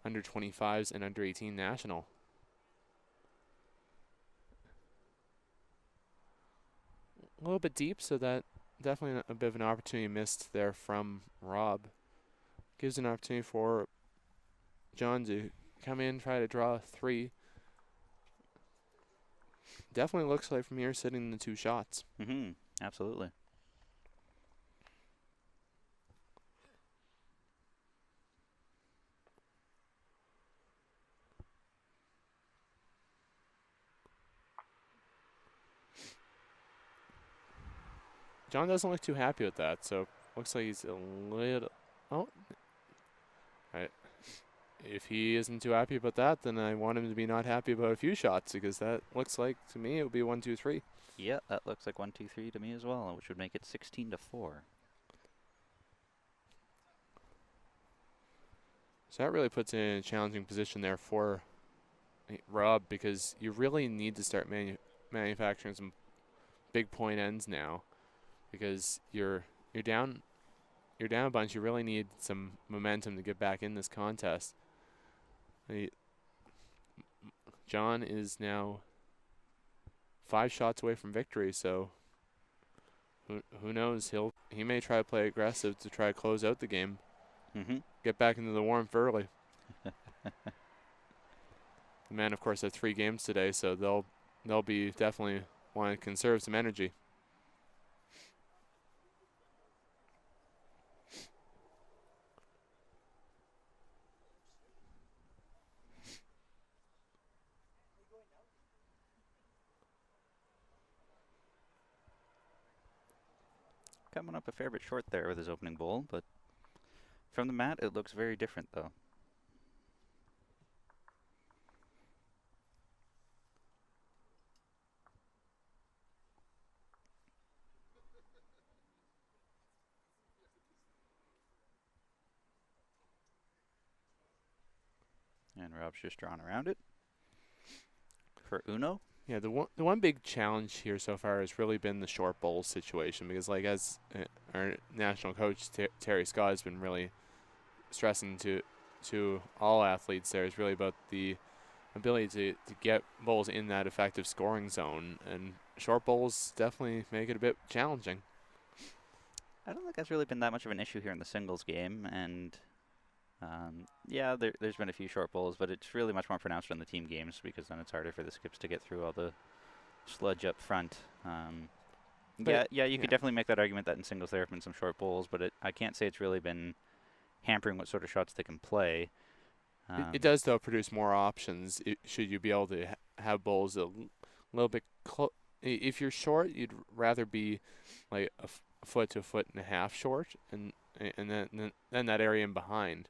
under 25s and under 18 national. A little bit deep, so that definitely a bit of an opportunity missed there from Rob. Gives an opportunity for John to come in, try to draw a 3. Definitely looks like from here sitting the 2 shots. Absolutely. John doesn't look too happy with that, so looks like he's a little... Oh. If he isn't too happy about that, then I want him to be not happy about a few shots, because that looks like, to me, it would be 1, 2, 3. Yeah, that looks like 1, 2, 3 to me as well, which would make it 16-4. So that really puts it in a challenging position there for Rob, because you really need to start manufacturing some big point ends now, because you're down a bunch. You really need some momentum to get back in this contest. John is now 5 shots away from victory, so who knows? He may try to play aggressive to try to close out the game. Get back into the warmth early. The men, of course, have 3 games today, so they'll be definitely wanting to conserve some energy. Coming up a fair bit short there with his opening bowl, but from the mat it looks very different though. And Rob's just drawn around it for Uno. Yeah, the one big challenge here so far has really been the short bowl situation, because like as our national coach Terry Scott has been really stressing to all athletes there, is really about the ability to get bowls in that effective scoring zone, and short bowls definitely make it a bit challenging. I don't think that's really been that much of an issue here in the singles game, and yeah, there's been a few short bowls, but it's really much more pronounced in the team games because then it's harder for the skips to get through all the sludge up front. You could definitely make that argument that in singles there have been some short bowls, but I can't say it's really been hampering what sort of shots they can play. It does, though, produce more options. Should you be able to have bowls a little bit close. If you're short, you'd rather be like a foot to a foot and a half short, and then that area in behind.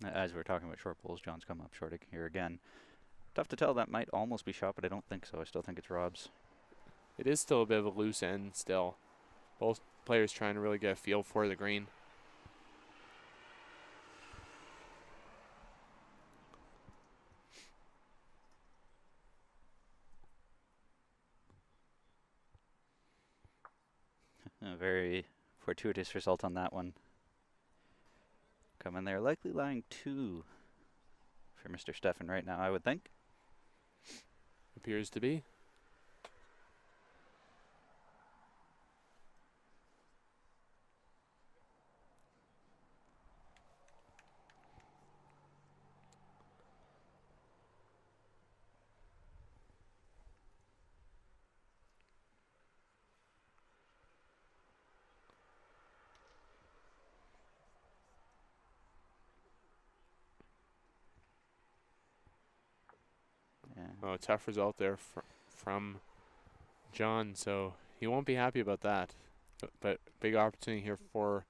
As we're talking about short bowls, John's come up short here again. Tough to tell. That might almost be shot, but I don't think so. I still think it's Rob's. It is still a bit of a loose end still. Both players trying to really get a feel for the green. A very fortuitous result on that one. Coming there, likely lying 2 for Mr. Steffen right now, I would think. Appears to be. Oh, tough result there from John, so he won't be happy about that. But big opportunity here for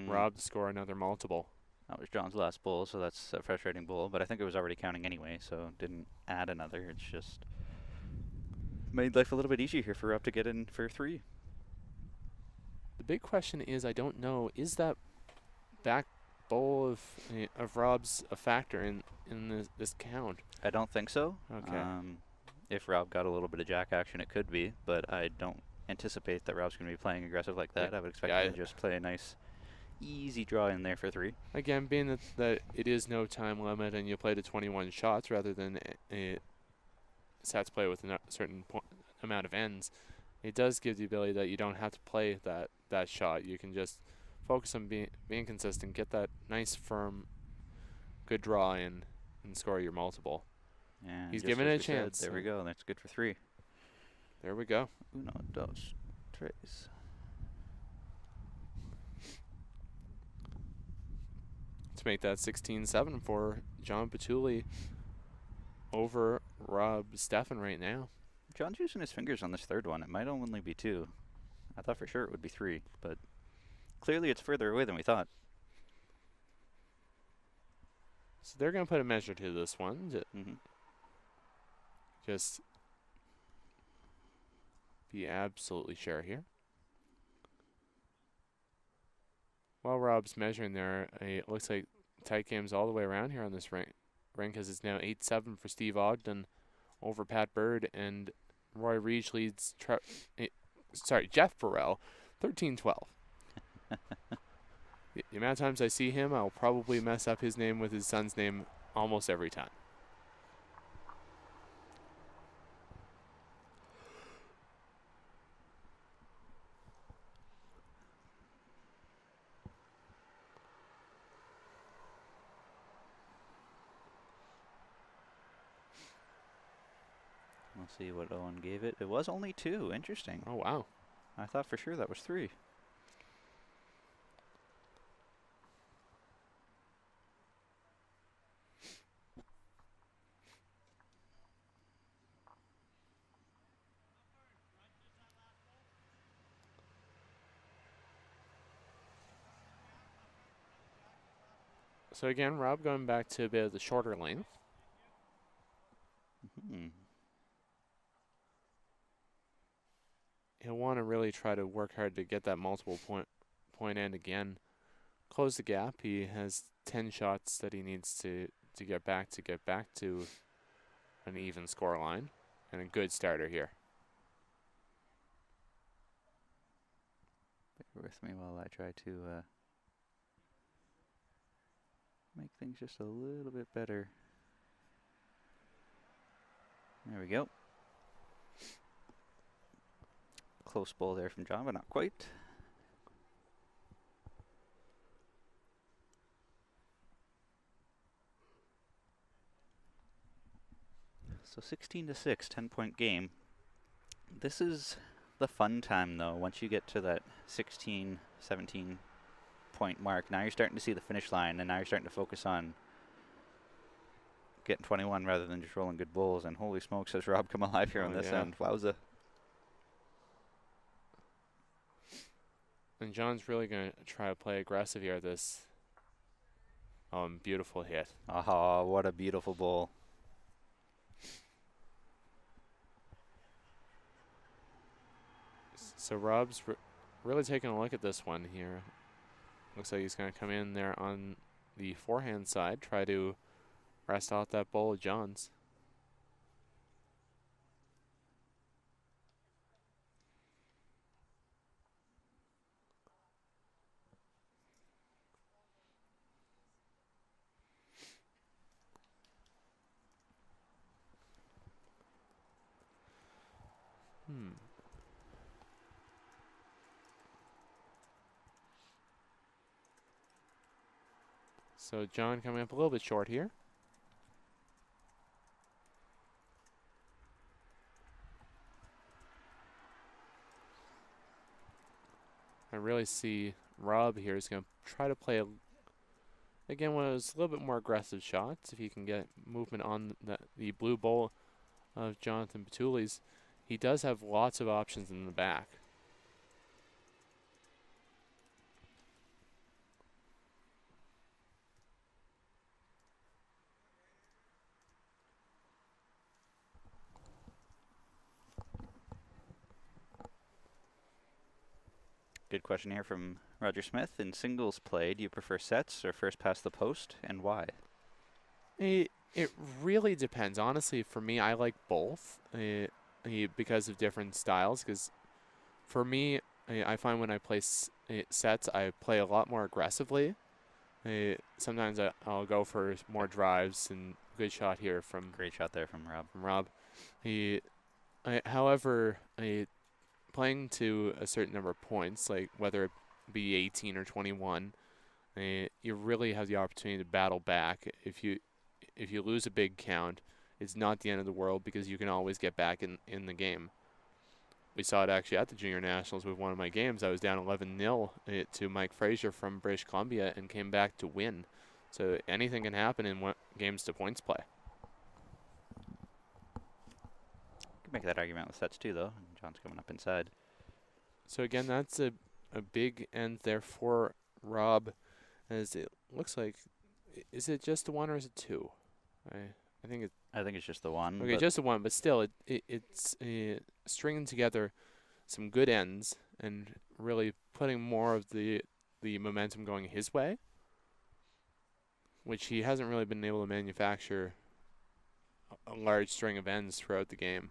Rob to score another multiple. That was John's last bowl, so that's a frustrating bowl, but I think it was already counting anyway, so didn't add another. It's just made life a little bit easier here for Rob to get in for 3. The big question is, I don't know, is that back bowl of Rob's a factor in this count? I don't think so. Okay. If Rob got a little bit of jack action, it could be, but I don't anticipate that Rob's going to be playing aggressive like that. I would expect him to just play a nice, easy draw in there for 3. Again, being that it is no time limit and you play to 21 shots rather than sets play with a certain amount of ends, it does give the ability that you don't have to play that shot. You can just focus on being consistent, get that nice, firm, good draw in, and score your multiple. Yeah, he's given it a chance. There we go. That's good for 3. There we go. Uno, dos, tres. To make that 16-7 for John Pituley over Rob Steffen right now. John's using his fingers on this third one. It might only be 2. I thought for sure it would be 3, but clearly it's further away than we thought. So they're going to put a measure to this one. Just be absolutely sure here. While Rob's measuring there, it looks like tight games all the way around here on this rank, because it's now 8-7 for Steve Ogden over Pat Bird, and Roy Reach leads Jeff Burrell 13-12. The amount of times I see him, I'll probably mess up his name with his son's name almost every time. We'll see what Owen gave it. It was only 2. Interesting. Oh, wow. I thought for sure that was 3. So again, Rob going back to a bit of the shorter length. He'll want to really try to work hard to get that multiple point end again. Close the gap. He has 10 shots that he needs to get back to an even score line, and a good starter here. Bear with me while I try to make things just a little bit better. There we go. Close ball there from John, but not quite. So 16-6, 10-point game. This is the fun time, though. Once you get to that 16, 17 point mark, now you're starting to see the finish line, and now you're starting to focus on getting 21 rather than just rolling good bowls. And holy smokes, has Rob come alive here on this end. Wowza. And John's really going to try to play aggressive here. This beautiful hit. Aha, what a beautiful bowl. So Rob's really taking a look at this one here. Looks like he's going to come in there on the forehand side, try to rest out that bowl of John's. So John coming up a little bit short here. I really see Rob here is going to try to play, again, one of those a little bit more aggressive shots. If he can get movement on the blue bowl of Jonathan Pituley's, he does have lots of options in the back. Good question here from Roger Smith. In singles play, do you prefer sets or first past the post, and why? It really depends. Honestly, for me, I like both because of different styles. Because for me, I find when I play sets, I play a lot more aggressively. Sometimes I'll go for more drives, and good shot here from... Great shot there from Rob. However, playing to a certain number of points, like whether it be 18 or 21, you really have the opportunity to battle back. If you lose a big count, it's not the end of the world because you can always get back in the game. We saw it actually at the Junior Nationals with one of my games. I was down 11-0 to Mike Frazier from British Columbia and came back to win. So anything can happen in games to points play. Could make that argument with sets too, though. John's coming up inside. So again, that's a big end there for Rob, as it looks like. Is it just the one or is it two? I think it's just the one. Okay, just the one, but still, it's stringing together some good ends and really putting more of the momentum going his way, which he hasn't really been able to manufacture a large string of ends throughout the game.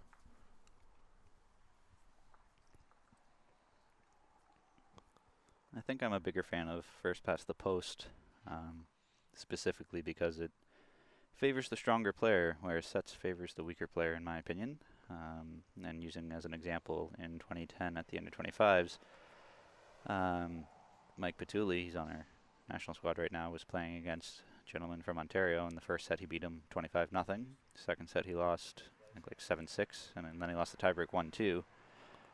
I think I'm a bigger fan of first past the post, specifically because it favors the stronger player, whereas sets favors the weaker player, in my opinion. And using as an example, in 2010 at the end of 25s, Mike Pituley, he's on our national squad right now, was playing against a gentleman from Ontario. In the first set, he beat him 25-0. Second set, he lost think like 7-6, and then he lost the tiebreak 1-2.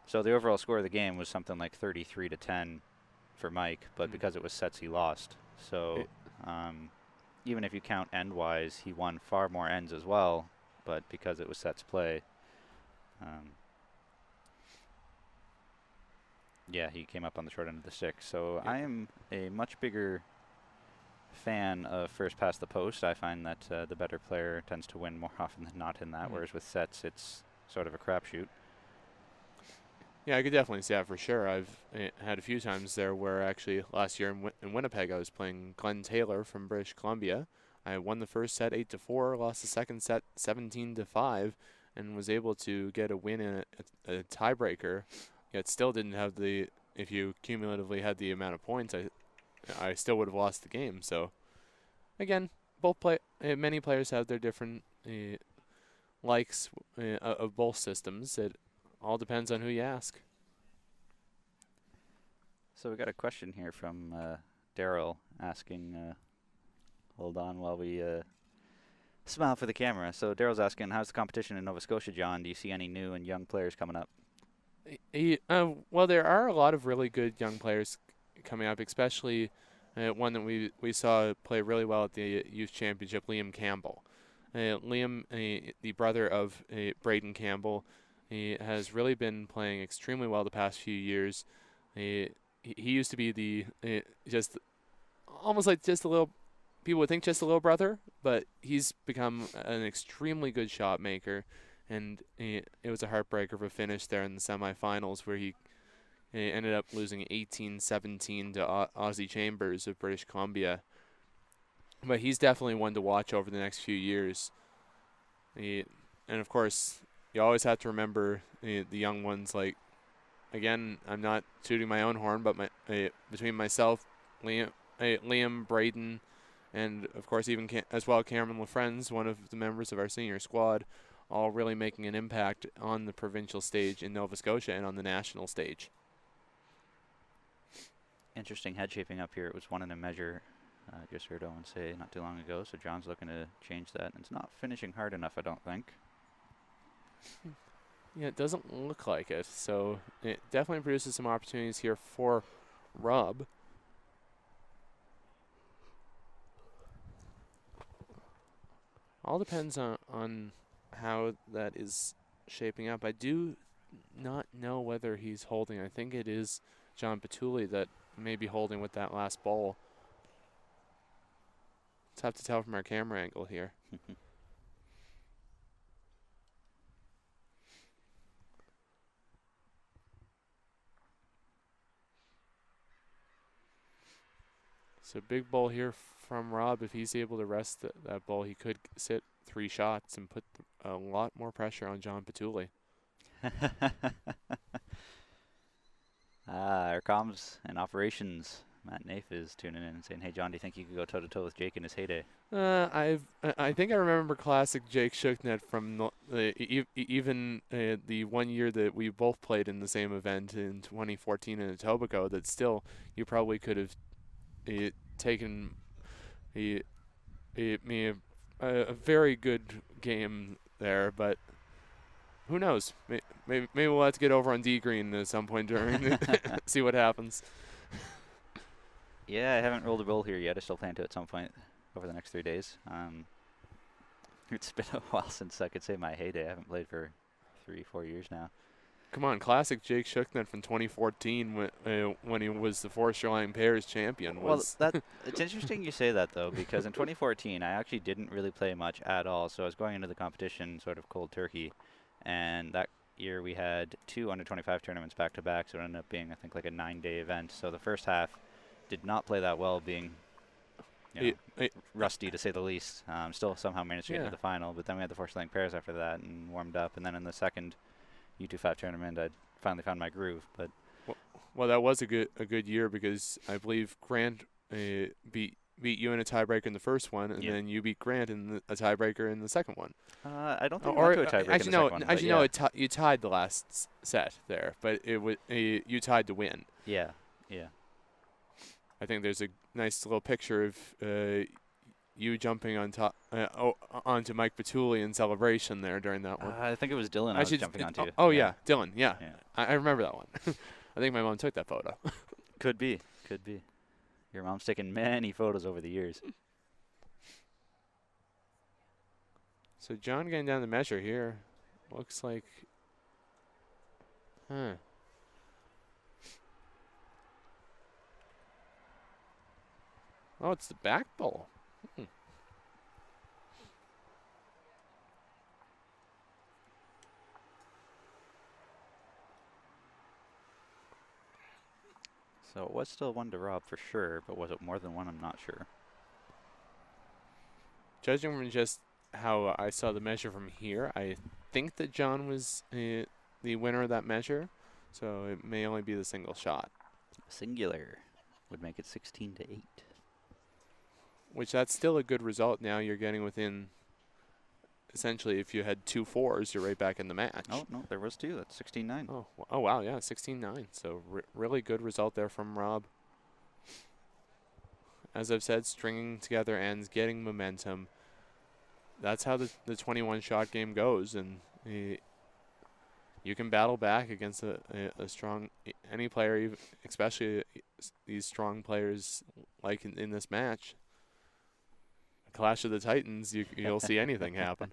So the overall score of the game was something like 33-10 for Mike, but because it was sets, he lost. So even if you count end-wise, he won far more ends as well, but because it was sets play, yeah, he came up on the short end of the stick. So I am a much bigger fan of first past the post. I find that the better player tends to win more often than not in that, whereas with sets, it's sort of a crapshoot. Yeah, I could definitely see that for sure. I've had a few times there where actually last year in Winnipeg I was playing Glenn Taylor from British Columbia. I won the first set 8-4, lost the second set 17-5, and was able to get a win in a tiebreaker. Yet still didn't have the, if you cumulatively had the amount of points, I still would have lost the game. So again, many players have their different likes of both systems. It all depends on who you ask. So we got a question here from Daryl asking, hold on while we smile for the camera. So Daryl's asking, how's the competition in Nova Scotia, John? Do you see any new and young players coming up? Well, there are a lot of really good young players coming up, especially one that we saw play really well at the youth championship, Liam Campbell. Liam, the brother of Braden Campbell, he has really been playing extremely well the past few years. He used to be the just almost like just a little, people would think just a little brother, but he's become an extremely good shot maker. And it was a heartbreaker of a finish there in the semifinals where he ended up losing 18-17 to Ozzie Chambers of British Columbia. But he's definitely one to watch over the next few years. And of course, you always have to remember the young ones. Like, again, I'm not tooting my own horn, but between myself, Liam, Braden, and of course even as well Cameron LaFrenz, one of the members of our senior squad, all really making an impact on the provincial stage in Nova Scotia and on the national stage. Interesting head shaping up here. It was one in a measure. Just heard Owen say not too long ago, so John's looking to change that. And it's not finishing hard enough, I don't think. Yeah, it doesn't look like it. So it definitely produces some opportunities here for Rob. All depends on how that is shaping up. I do not know whether he's holding. I think it is John Pituley that may be holding with that last ball. It's tough to tell from our camera angle here. So big ball here from Rob. If he's able to rest that ball, he could sit 3 shots and put a lot more pressure on John Pituley. Our comms and operations. Matt Nafe is tuning in and saying, hey, John, do you think you could go toe-to-toe with Jake in his heyday? I think I remember classic Jake Schucknet from even the 1 year that we both played in the same event in 2014 in Etobicoke, that still you probably could have taken me a very good game there, but who knows? Maybe we'll have to get over on D Green at some point during see what happens. Yeah, I haven't rolled a roll here yet. I still plan to at some point over the next 3 days. It's been a while since I could say my heyday. I haven't played for 3-4 years now. Come on, classic Jake Schucknet from 2014 when he was the Forest Shoreline Pairs champion. Well, it's interesting you say that, though, because in 2014, I actually didn't really play much at all. So I was going into the competition sort of cold turkey. And that year we had 2 under-25 tournaments back-to-back. So it ended up being, I think, like a 9-day event. So the first half did not play that well, being rusty, to say the least. Still somehow managed to get into the final. But then we had the Forest Shoreline Pairs after that and warmed up. And then in the second U25 tournament, I finally found my groove. But well, that was a good year because I believe Grant beat you in a tiebreaker in the first one, and then you beat Grant in a tiebreaker in the second one. I don't think we went to a tiebreaker in the second one. Actually, no. You tied the last set there, but you tied to win. Yeah. I think there's a nice little picture of you jumping on top onto Mike Pituley in celebration there during that one. I think it was Dylan I was jumping onto. Yeah, Dylan. Yeah, I remember that one. I think my mom took that photo. Could be. Your mom's taken many photos over the years. So John getting down the measure here. Looks like, Oh, it's the back bowl. So it was still 1 to Rob for sure, but was it more than 1? I'm not sure. Judging from just how I saw the measure from here, I think that John was the winner of that measure, so it may only be the single shot. Singular would make it 16 to 8. Which that's still a good result. Now you're getting within, essentially, if you had 2 4s, you're right back in the match. Oh, no, there was 2. That's 16-9. Oh wow, yeah, 16-9. So really good result there from Rob. As I've said, stringing together ends, getting momentum. That's how the 21-shot game goes, and you can battle back against a strong any player, especially these strong players like in this match. Clash of the Titans, you'll see anything happen.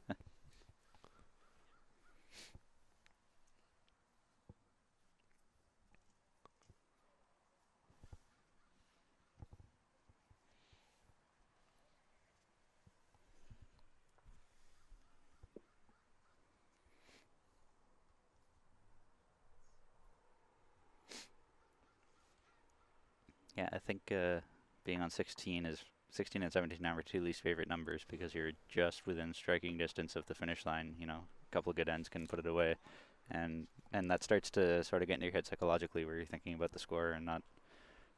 Yeah, I think being on 16 and 17 are 2 least favorite numbers because you're just within striking distance of the finish line. You know, a couple of good ends can put it away, and that starts to sort of get in your head psychologically, where you're thinking about the score and not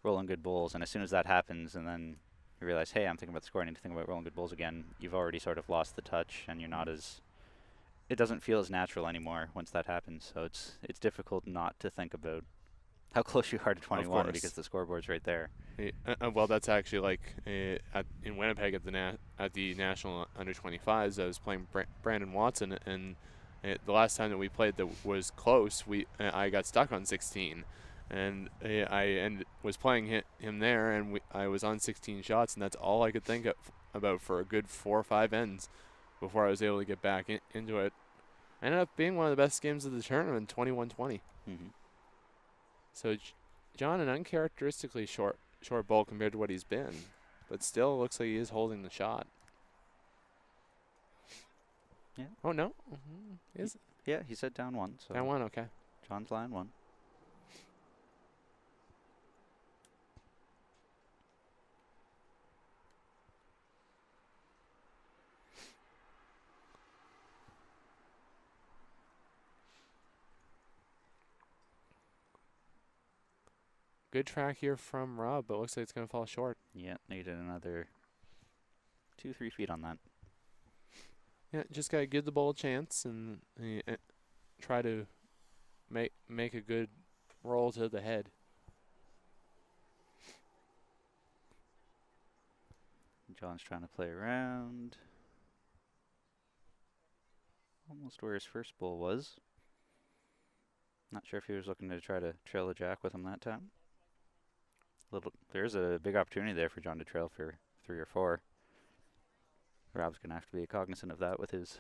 rolling good bowls. And as soon as that happens, and then you realize, hey, I'm thinking about the score, I need to think about rolling good bowls again. You've already sort of lost the touch, and you're not as. It doesn't feel as natural anymore once that happens. So it's difficult not to think about how close you are to 21 because the scoreboard's right there. Well, that's actually like in Winnipeg at the National Under-25s. I was playing Brandon Watson, and the last time that we played that was close, I got stuck on 16, and I was playing him there, and I was on 16 shots, and that's all I could think about for a good 4 or 5 ends before I was able to get back into it. Ended up being one of the best games of the tournament, 21-20. Mm-hmm. So John, an uncharacteristically short bowl compared to what he's been, but still looks like he is holding the shot. Yeah. Oh, no? Is it? Yeah, he said down 1. So down 1, okay. John's line 1. Good track here from Rob, but looks like it's going to fall short. Yeah, needed another 2-3 feet on that. Yeah, just got to give the ball a chance and try to make a good roll to the head. John's trying to play around. Almost where his first bowl was. Not sure if he was looking to try to trail a jack with him that time. There's a big opportunity there for John to trail for 3 or 4. Rob's going to have to be cognizant of that with his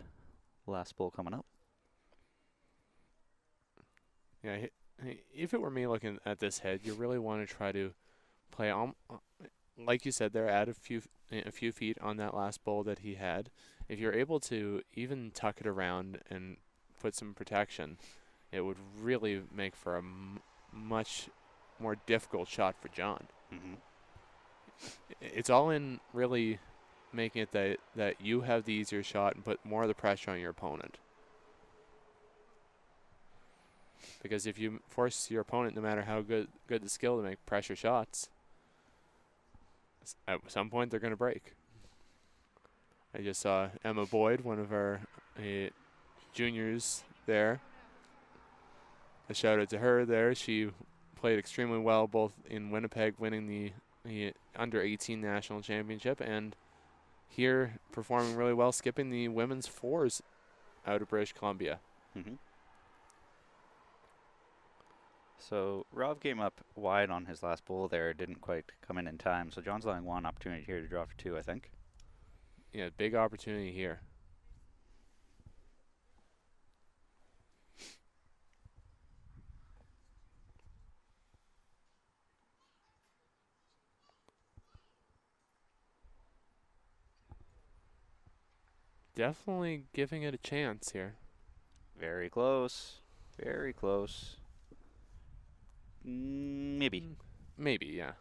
last bowl coming up. Yeah, if it were me looking at this head, you really want to try to play, like you said there, add a few feet on that last bowl that he had. If you're able to even tuck it around and put some protection, it would really make for a much more difficult shot for John. Mm-hmm. It's all in really making it that you have the easier shot and put more of the pressure on your opponent. Because if you force your opponent, no matter how good the skill, to make pressure shots, at some point they're going to break. I just saw Emma Boyd, one of our juniors there. A shout out to her there. She played extremely well, both in Winnipeg, winning the under-18 national championship, and here performing really well, skipping the women's fours out of British Columbia. Mm-hmm. So Rob came up wide on his last bowl there, didn't quite come in time. So John's allowing one opportunity here to draw for two, I think. Yeah, big opportunity here. Definitely giving it a chance here. Very close. Very close. Maybe. Maybe, yeah.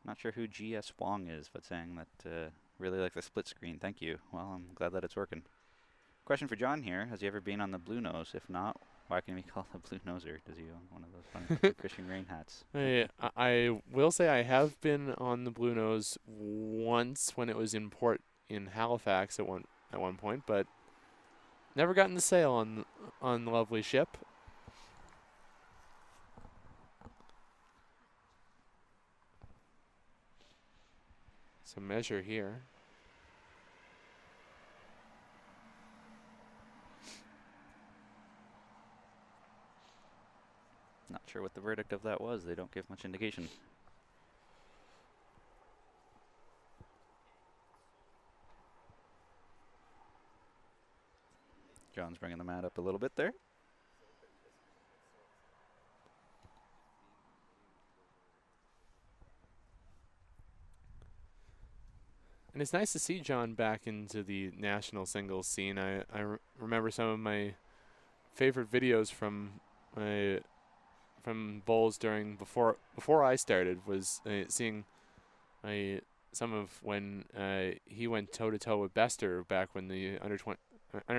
Not sure who GS Wong is, but saying that really like the split screen. Thank you. Well, I'm glad that it's working. Question for John here. Has he ever been on the Blue Nose? If not, why can we call the Blue Noser? Does he own one of those funny Christian Rain hats? I will say I have been on the Blue Nose once when it was in port in Halifax at one point, but never gotten to sail on the lovely ship. So measure here. Not sure what the verdict of that was. They don't give much indication. John's bringing the mat up a little bit there. And it's nice to see John back into the national singles scene. I remember some of my favorite videos from bowls before I started was seeing some of when he went toe to toe with Bester back when the under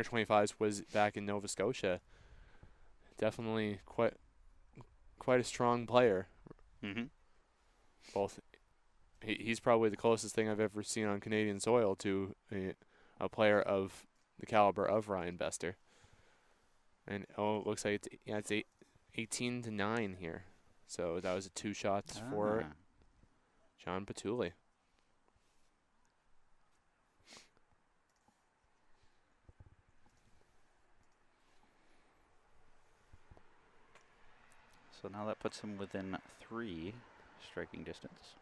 25s was back in Nova Scotia. Definitely quite a strong player. Mm-hmm. Both. He's probably the closest thing I've ever seen on Canadian soil to a player of the caliber of Ryan Bester. And it looks like it's 18-9 here. So that was 2 shots for John Pituley. So now that puts him within 3 striking distance.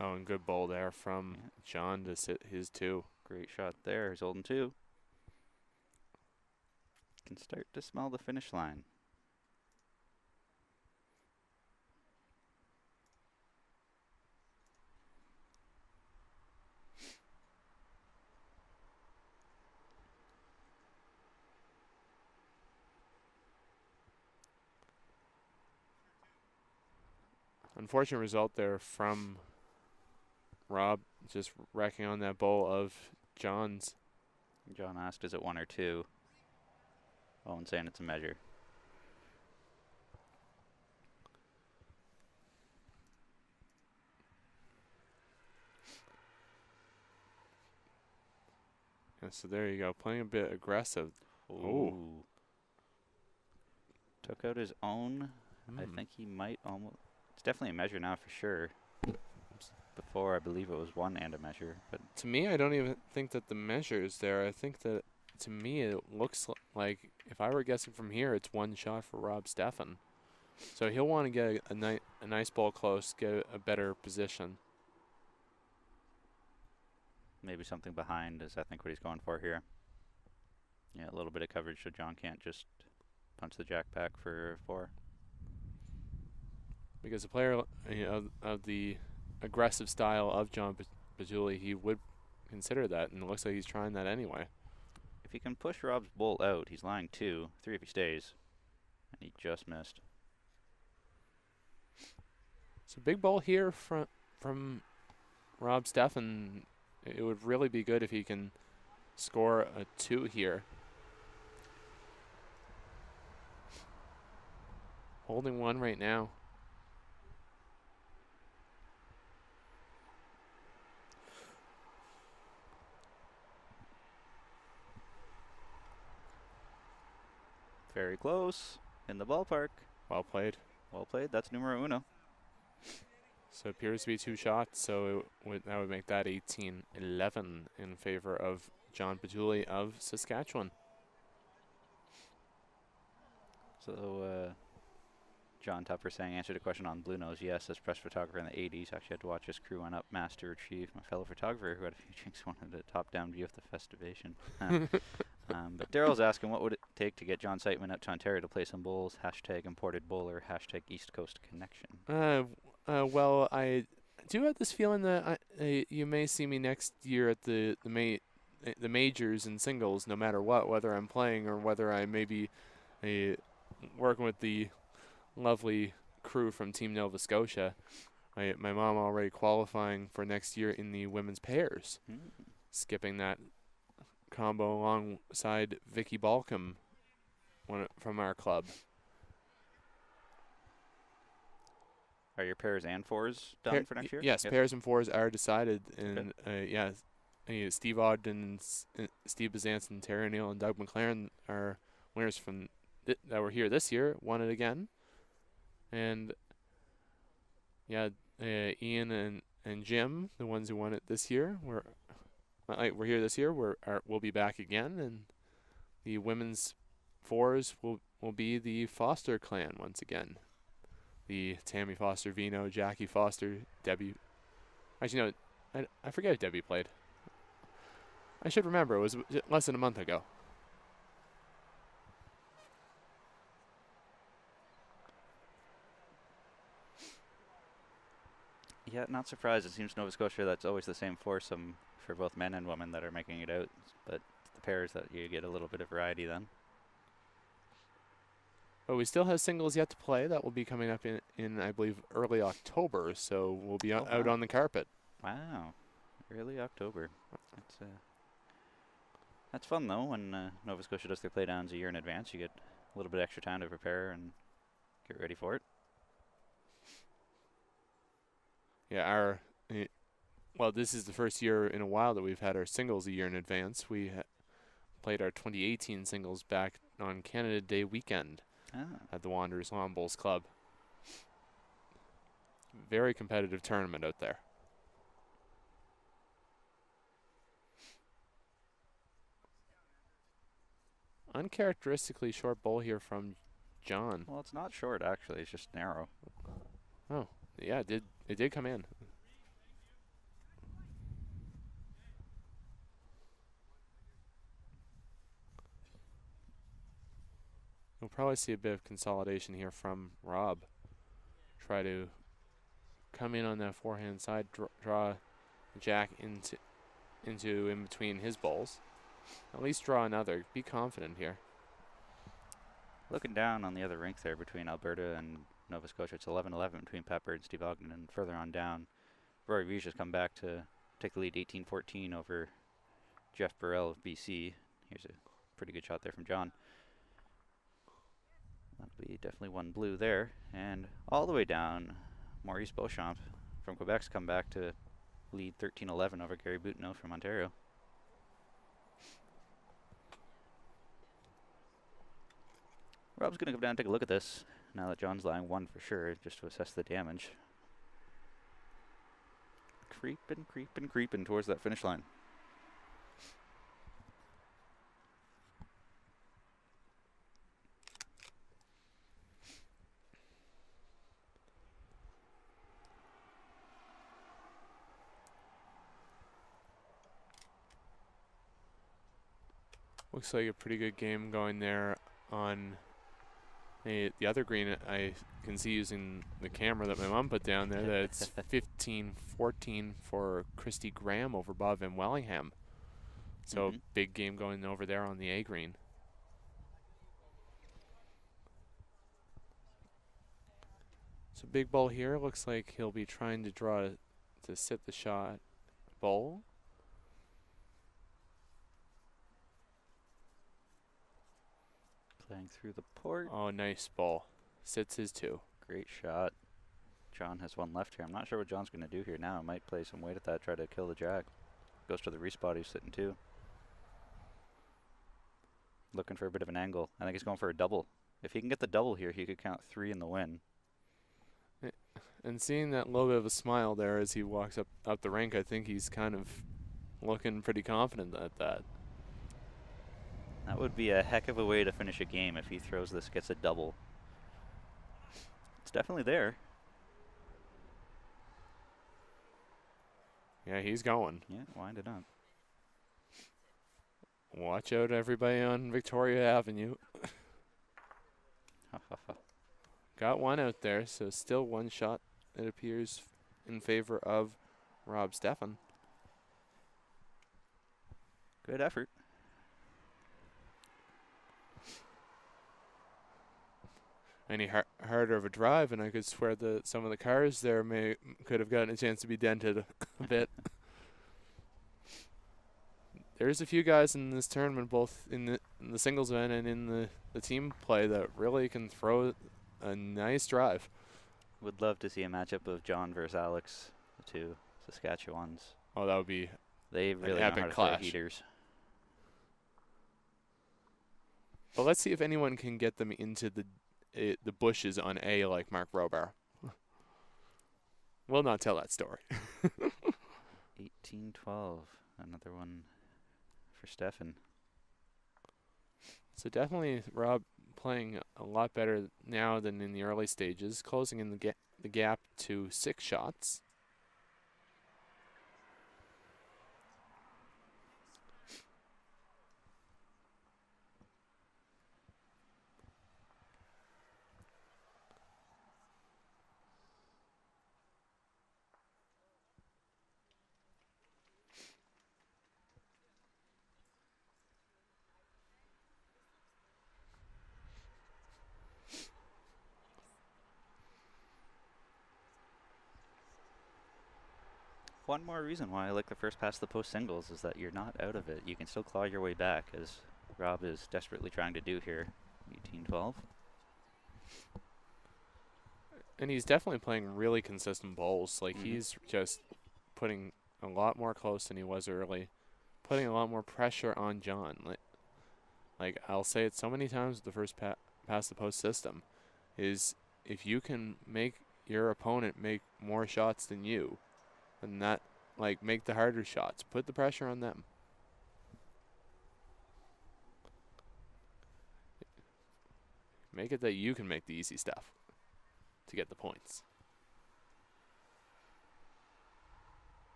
Oh, and good bowl there from John to sit his 2. Great shot there. He's holding 2. Can start to smell the finish line. Unfortunate result there from Rob, just wrecking on that bowl of John's. John asked, is it 1 or 2? Owen saying it's a measure. Yeah, so there you go, playing a bit aggressive. Ooh. Took out his own. I think he might almost. It's definitely a measure now for sure. Before, I believe it was 1 and a measure. But to me, I don't even think that the measure is there. I think that, to me, it looks like, if I were guessing from here, it's 1 shot for Rob Steffen. So he'll want to get a nice ball close, get a better position. maybe something behind is, I think, what he's going for here. Yeah, a little bit of coverage so John can't just punch the jack back for 4. Because a player of the aggressive style of John Pituley, he would consider that, and it looks like he's trying that anyway. If he can push Rob's bolt out, he's lying 2, 3 if he stays, and he just missed. So big ball here from Rob Steffen. It would really be good if he can score a 2 here. Holding 1 right now. Very close. In the ballpark. Well played. Well played. That's numero uno. So it appears to be 2 shots, so that would make that 18-11 in favor of John Pituley of Saskatchewan. So, John Tupper saying, answered a question on Blue Nose. Yes, as press photographer in the 80s, actually had to watch his crew run up Master Chief. My fellow photographer who had a few drinks wanted a top-down view of the festivation. But Daryl's asking, what would it take to get John Sightman out to Ontario to play some bowls? Hashtag imported bowler, hashtag East Coast connection. Well, I do have this feeling that you may see me next year at the majors and singles, no matter what, whether I'm playing or whether I may be working with the lovely crew from Team Nova Scotia. My mom already qualifying for next year in the women's pairs, skipping that combo alongside Vicky Balcom from our club. Are your pairs and fours done for next year? Yes, pairs and fours are decided, and Steve Ogden, Steve Bazanson, Terry Neal, and Doug McLaren are winners from that were here this year. Won it again, and Ian and Jim, the ones who won it this year, we're here this year. We'll be back again, and the women's fours will be the Foster clan once again. The Tammy Foster, Vino, Jackie Foster, Debbie. Actually, no, I forget if Debbie played. I should remember. It was less than a month ago. Yeah, not surprised. It seems Nova Scotia, that's always the same foursome for both men and women that are making it out. But the pairs that you get a little bit of variety then. But we still have singles yet to play. That will be coming up in I believe, early October. So we'll be out on the carpet. Wow. Early October. That's fun, though, when Nova Scotia does their playdowns a year in advance. You get a little bit extra time to prepare and get ready for it. Yeah, this is the first year in a while that we've had our singles a year in advance. We played our 2018 singles back on Canada Day weekend at the Wanderers Lawn Bowls Club. Very competitive tournament out there. Uncharacteristically short bowl here from John. Well, it's not short, actually. It's just narrow. Oh, yeah, it did come in. We'll probably see a bit of consolidation here from Rob. Try to come in on that forehand side, draw Jack into in between his bowls. At least draw another. Be confident here. Looking down on the other rink there between Alberta and Nova Scotia, it's 11-11 between Pat Bird and Steve Ogden, and further on down, Rory Rees has come back to take the lead 18-14 over Jeff Burrell of BC. Here's a pretty good shot there from John. That'll be definitely one blue there. And all the way down, Maurice Beauchamp from Quebec's come back to lead 13-11 over Gary Boutneau from Ontario. Rob's going to go down and take a look at this now that John's lying one for sure, just to assess the damage. Creeping towards that finish line. Looks like a pretty good game going there on the other green. I can see using the camera that my mom put down there that it's 15-14 for Christy Graham over Bob Van Wellingham. So big game going over there on the A green. So big ball here. Looks like he'll be trying to draw to sit the shot bowl. Playing through the port. Oh, nice ball. Sits his two. Great shot. John has one left here. I'm not sure what John's going to do here now. Might play some weight at that, try to kill the jack. Goes to the respot, he's sitting two. looking for a bit of an angle. I think he's going for a double. If he can get the double here, he could count 3 in the win. And seeing that little bit of a smile there as he walks up the rink, I think he's kind of looking pretty confident at that. That would be a heck of a way to finish a game if he throws this, gets a double. It's definitely there. Yeah, he's going. Yeah, wind it up. Watch out, everybody on Victoria Avenue. Got one out there, so still one shot, it appears, in favor of Rob Steffen. Good effort. Any harder of a drive, and I could swear that some of the cars there could have gotten a chance to be dented a bit. There's a few guys in this tournament, both in the singles event and in the team play, that really can throw a nice drive. Would love to see a matchup of John versus Alex, the two Saskatchewans. Oh, that would be they really an know how epic to clash. throw heaters. But let's see if anyone can get them into the bushes on A like Mark Robar. We'll not tell that story. 18-12, another one for Steffen. So definitely Rob playing a lot better now than in the early stages, closing in the gap to 6 shots. One more reason why I like the first pass the post singles is that you're not out of it. You can still claw your way back, as Rob is desperately trying to do here. 18-12. And he's definitely playing really consistent bowls. Like, he's just putting a lot more close than he was early, putting a lot more pressure on John. Like I'll say it so many times with the first pass the post system, is if you can make your opponent make more shots than you, and that, like, make the harder shots, put the pressure on them. Make it that you can make the easy stuff to get the points.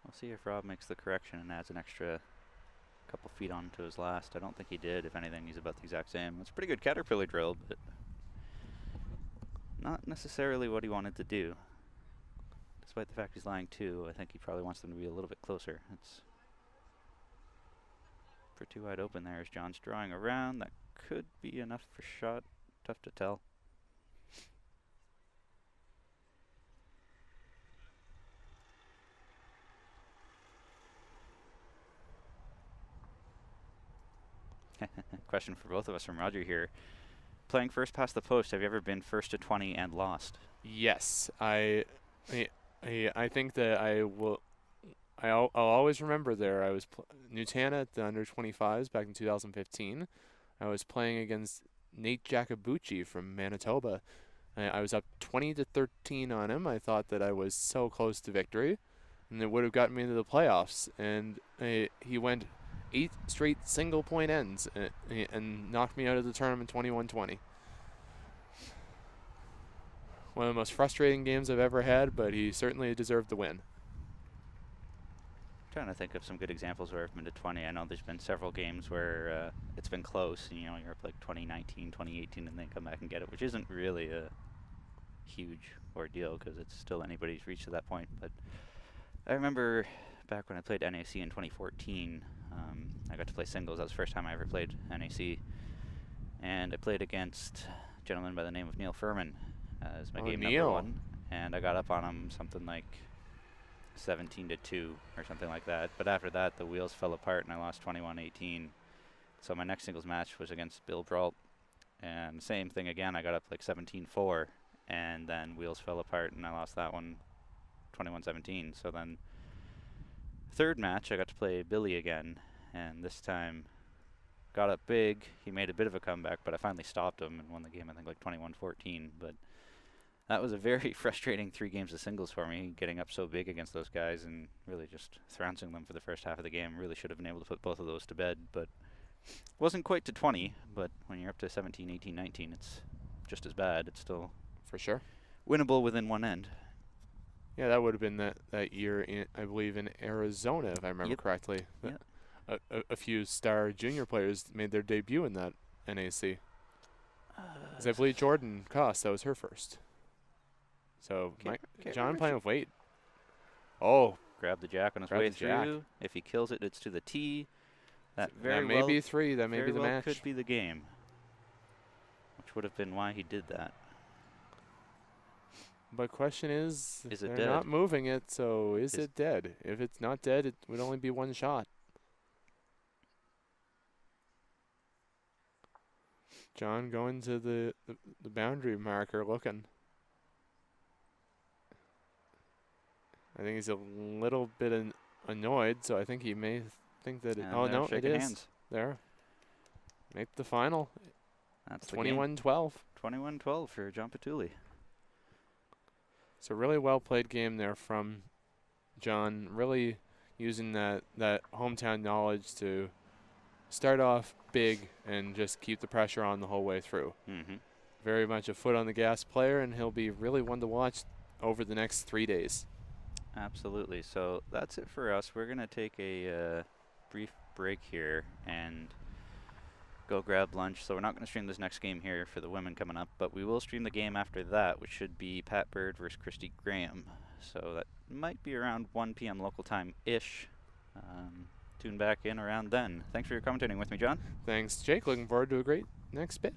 We'll see if Rob makes the correction and adds an extra couple feet onto his last. I don't think he did. If anything, he's about the exact same. It's a pretty good caterpillar drill, but not necessarily what he wanted to do. Despite the fact he's lying 2, I think he probably wants them to be a little bit closer. It's for too wide open there as John's drawing around. That could be enough for shot. Tough to tell. Question for both of us from Roger here. Playing first past the post, have you ever been first to 20 and lost? Yes, I think that I will. I'll always remember there. I was Nutana at the under 25s back in 2015. I was playing against Nate Jacobucci from Manitoba. I was up 20-13 on him. I thought that I was so close to victory, and it would have gotten me into the playoffs. And he went 8 straight single point ends and knocked me out of the tournament 21-20. One of the most frustrating games I've ever had, but he certainly deserved the win. Trying to think of some good examples where I've been to 20. I know there's been several games where it's been close. You know, you're up like 2019, 2018, and then come back and get it, which isn't really a huge ordeal because it's still anybody's reach to that point. But I remember back when I played NAC in 2014, I got to play singles. That was the first time I ever played NAC. And I played against a gentleman by the name of Neil Furman as my game number 1. And I got up on him something like 17-2 or something like that. But after that, the wheels fell apart and I lost 21-18. So my next singles match was against Bill Brault. And same thing again, I got up like 17-4 and then wheels fell apart and I lost that one 21-17. So then third match, I got to play Billy again, and this time got up big. He made a bit of a comeback, but I finally stopped him and won the game, I think, like 21-14. But that was a very frustrating 3 games of singles for me, getting up so big against those guys and really just trouncing them for the first half of the game. Really should have been able to put both of those to bed, but wasn't quite to 20. But when you're up to 17, 18, 19, it's just as bad. It's still For sure. winnable within one end. Yeah, that would have been that year, I believe, in Arizona, if I remember correctly. Yep. A few star junior players made their debut in that NAC. Because I believe Jordan Koss, that was her first. So John playing with weight. Oh, Grab the jack on his Grab way the jack. through. If he kills it, it's to the tee. That that may be 3. That may be the match. Could be the game, which would have been why he did that. But question is it they're dead? not moving it, so is it dead? If it's not dead, it would only be 1 shot. John going to the boundary marker looking. I think he's a little bit annoyed, so I think he may think that And oh, they're no, it shaking is. hands. There. Make the final. That's the game. 21-12. 21-12 for John Pituley. It's a really well-played game there from John, really using that hometown knowledge to start off big and just keep the pressure on the whole way through. Mm-hmm. Very much a foot on the gas player, and he'll be really one to watch over the next 3 days. Absolutely. So that's it for us. We're going to take a brief break here and go grab lunch. So we're not going to stream this next game here for the women coming up, but we will stream the game after that, which should be Pat Bird versus Christy Graham. So that might be around 1 p.m. local time-ish. Tune back in around then. Thanks for your commentating with me, John. Thanks, Jake. Looking forward to a great next bit.